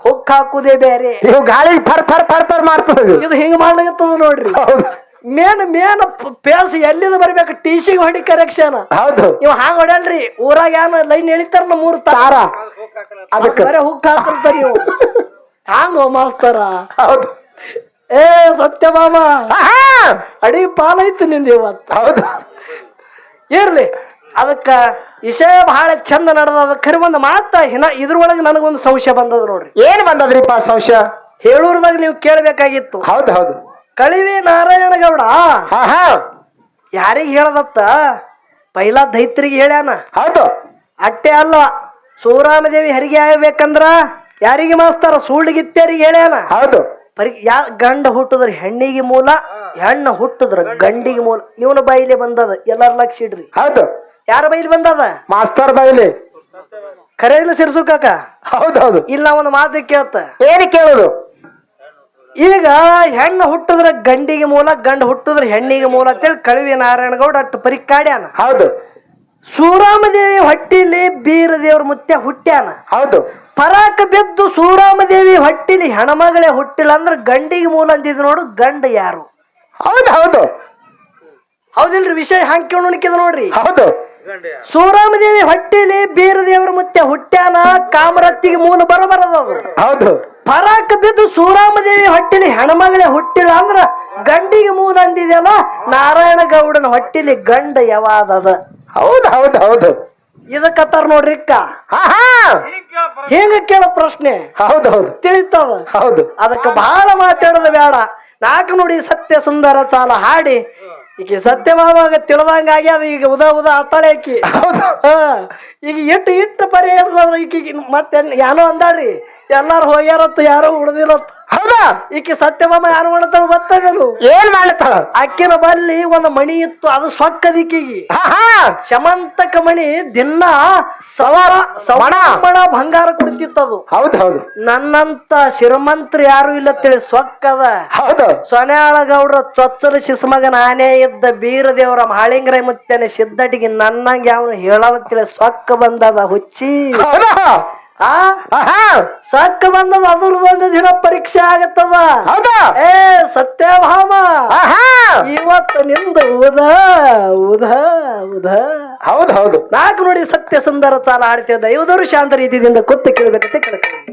ಹುಕ್ ಹಾಕುದೇ ಬ್ಯಾರೆ. ನೀವು ಗಾಳಿ ಫರ್ ಫರ್ ಫರ್ ಫರ್ ಮಾಡ್ತದೆ. ಇದು ಹಿಂಗ ಮಾಡ್ಲಿಕತ್ತದ ನೋಡ್ರಿ. ಮೇನ್ ಪೇಸ್ ಎಲ್ಲಿದ ಬರ್ಬೇಕು ಟಿಸಿಗೆ ಹೊಡಿ ಕರೆಕ್ಷನ್. ಹೌದು ಇವ್ ಹಾಂಗ್ ಹೊಡಲ್ರಿ. ಊರಾಗ ಏನ ಲೈನ್ ಎಳಿತಾರ 3 ತಾರ ಅದಕ್ಕೆ ಬರೇ ಹುಕ್ ಹಾಕಿರ್ತಾರ ನೀವು. ಹಾಂಗ ಮಾಸ್ತರ. ಹೌದು ಏ ಸತ್ಯ ಮಾಮ ಅಡಿ ಪಾಲೈತು ನಿಂದ ಇವತ್ತು. ಹೌದು ಇರ್ಲಿ, ಅದಕ್ಕ ವಿಷಯ ಬಹಳ ಚಂದ ನಡೆದ. ಖರೆ ಒಂದು ಮಾತ ಇದ್ರೊಳಗೆ ನನಗೊಂದು ಸಂಶಯ ಬಂದದ ನೋಡ್ರಿ. ಏನ್ ಬಂದದ್ರಿಪ್ಪ ಸಂಶಯ? ಹೇಳೂರ್ದಾಗ ನೀವು ಕೇಳ್ಬೇಕಾಗಿತ್ತು. ಹೌದು ಹೌದು ಕಳಿವಿ ನಾರಾಯಣ ಗೌಡ ಯಾರಿಗ ಹೇಳದತ್ತ? ಪೈಲಾ ದೈತ್ರಿಗೆ ಹೇಳ್ಯಾನ. ಹೌದು ಅಟ್ಟೆ ಅಲ್ಲ, ಸೂರಾಮದೇವಿ ಹರಿಗೆ ಆಗ್ಬೇಕಂದ್ರ ಯಾರಿಗೆ ಮಾಸ್ತಾರ? ಸುಳ್ಳಿಗಿತ್ತೇರಿಗೆ ಹೇಳ್ಯಾನ. ಹೌದು ಗಂಡ ಹುಟ್ಟದ್ರ ಹೆಣ್ಣಿಗೆ ಮೂಲ, ಹೆಣ್ಣ ಹುಟ್ಟದ್ರ ಗಂಡಿಗೆ ಮೂಲ. ಇವನ ಬೈಲಿ ಬಂದದ. ಎಲ್ಲಾರ ಲಕ್ಷ ಇಡ್ರಿ. ಹೌದು ಯಾರ ಬೈಲಿ ಬಂದದ? ಮಾಸ್ತರ್ ಬೈಲಿ. ಖರೆ ಇಲ್ಲ ಸಿರ್ಸು ಕಾಕ? ಹೌದು ಹೌದು ಇಲ್ಲ ಒಂದು ಮಾತು ಕೇಳ್ತ. ಏನು ಕೇಳುದು? ಈಗ ಹೆಣ್ಣು ಹುಟ್ಟಿದ್ರ ಗಂಡಿಗೆ ಮೂಲ, ಗಂಡ ಹುಟ್ಟಿದ್ರ ಹೆಣ್ಣಿಗೆ ಮೂಲ ಅಂತೇಳಿ ಕಳಿವಿ ನಾರಾಯಣಗೌಡ ಅಟ್ಟು ಪರಿಕಾಡ್ಯಾನ. ಹೌದು ಸೂರಾಮದೇವಿ ಹೊಟ್ಟಿಲಿ ಬೀರ ದೇವ್ರ ಮುತ್ಯ ಹುಟ್ಟ್ಯಾನ. ಹೌದು ಪರಾಕ ಬಿದ್ದು ಸೂರಾಮದೇವಿ ಹೊಟ್ಟಿಲಿ ಹೆಣ್ಮಗಳೇ ಹುಟ್ಟಿಲ್ಲ ಅಂದ್ರ ಗಂಡಿಗೆ ಮೂಲ ಅಂದಿದ್ ನೋಡು. ಗಂಡ ಯಾರು? ಹೌದು ಹೌದು ಹೌದಿಲ್ರಿ? ವಿಷಯ ಹಂಗೆ ಕೇಳೋಣಿಕಿದ ನೋಡ್ರಿ. ಹೌದು ಸೂರಾಮದೇವಿ ಹೊಟ್ಟಿಲಿ ಬೀರ ದೇವ್ರ ಮುತ್ಯ ಹುಟ್ಟ್ಯಾನ. ಕಾಮರತ್ತಿಗೆ ಮೂಲ ಬರಬರದದು. ಹೌದು ಪರಾಕ ಬಿದ್ದು ಸೂರಾಮದೇವಿ ಹೊಟ್ಟಿಲಿ ಹೆಣ್ಮಗಳೇ ಹುಟ್ಟಿಲ್ಲ ಅಂದ್ರ ಗಂಡಿಗೆ ಮೂಲ ಅಂದಿದೆಯಲ್ಲ. ನಾರಾಯಣ ಗೌಡನ ಹೊಟ್ಟಿಲಿ ಗಂಡ ಯಾವಾದದ? ಹೌದು ಹೌದು ಹೌದು ಇದಕ್ಕತ್ತಾರ ನೋಡ್ರಿಕ್ಕ. ಹೆಂಗ ಕೇಳ ಪ್ರಶ್ನೆ ಹೌದು ಹೌದು ತಿಳಿತದ. ಹೌದು ಅದಕ್ಕೆ ಬಹಳ ಮಾತಾಡೋದು ಬೇಡ. 4 ನುಡಿ ಸತ್ಯ ಸುಂದರ ಚಾಲ ಹಾಡಿ ಈಗ ಸತ್ಯಭಾವಾಗ ತಿಳಿದಂಗ ಆಗ್ಯಾದ. ಈಗ ಉದ ಅತ್ತಾಳೆ ಆಕಿ. ಈಗ ಇಟ್ಟು ಪರಿ ಈಕಿ ಮತ್ತೆ ಏನೋ ಅಂದಾಡ್ರಿ. ಎಲ್ಲಾರು ಹೋಗ್ಯಾರತ್ತ, ಯಾರೋ ಉಳ್ದಿರತ್ತ. ಹೌದಾ? ಈಕಿ ಸತ್ಯಭಾಮ ಯಾರು ಮಾಡ್ತಾಳ ಗೊತ್ತಾಗಲು? ಏನ್ ಮಾಡ್ತಾಳ? ಅಕ್ಕಿನ ಬಲ್ಲಿ ಒಂದು ಮಣಿ ಇತ್ತು, ಅದು ಸೊಕ್ಕದಿಕ್ಕಿಗಿ ಶಮಂತಕ ಮಣಿ ದಿನ ಸವಣ ಬಂಗಾರ ಕೊಡ್ತಿತ್ತದು. ಹೌದು ಹೌದು ನನ್ನಂತ ಶ್ರೀಮಂತ್ರ ಯಾರು ಇಲ್ಲ ತಿಳಿ ಸೊಕ್ಕದ. ಹೌದು ಸೊನ್ಯಾಳ ಗೌಡ್ರ ಚೊಚ್ಚಲ ಶಿಸ್ಮಗನ ಆನೆ ಇದ್ದ ಬೀರ ದೇವರ ಮಾಳಿಂಗ್ರೈ ಮುತ್ತೇನೆ ಸಿದ್ದಟಿಗೆ ನನ್ನಂಗೆ ಅವನು ಹೇಳಲ್ಲ ತಿಳಿ ಸೊಕ್ಕ ಬಂದದ ಹುಚ್ಚಿ. ಆ ಆಹಾ ಸಕ್ಕ ಬಂದದ ಅದ್ರದೊಂದು ದಿನ ಪರೀಕ್ಷೆ ಆಗತ್ತದ. ಹೌದಾ ಏ ಸತ್ಯಭಾಮ, ಆಹಾ ಇವತ್ತು ನಿಂದು ಉದ ಉದ ಉದ. ಹೌದು ಹೌದು ನಾಲ್ಕು ನೋಡಿ ಸತ್ಯ ಸುಂದರ ಚಾಲ ಹಾಡ್ತೇವೆ. ದೈವದವರು ಶಾಂತ ರೀತಿಯಿಂದ ಕೂತು ಕೇಳಬೇಕಂತ ಕೇಳ್ತೀನಿ.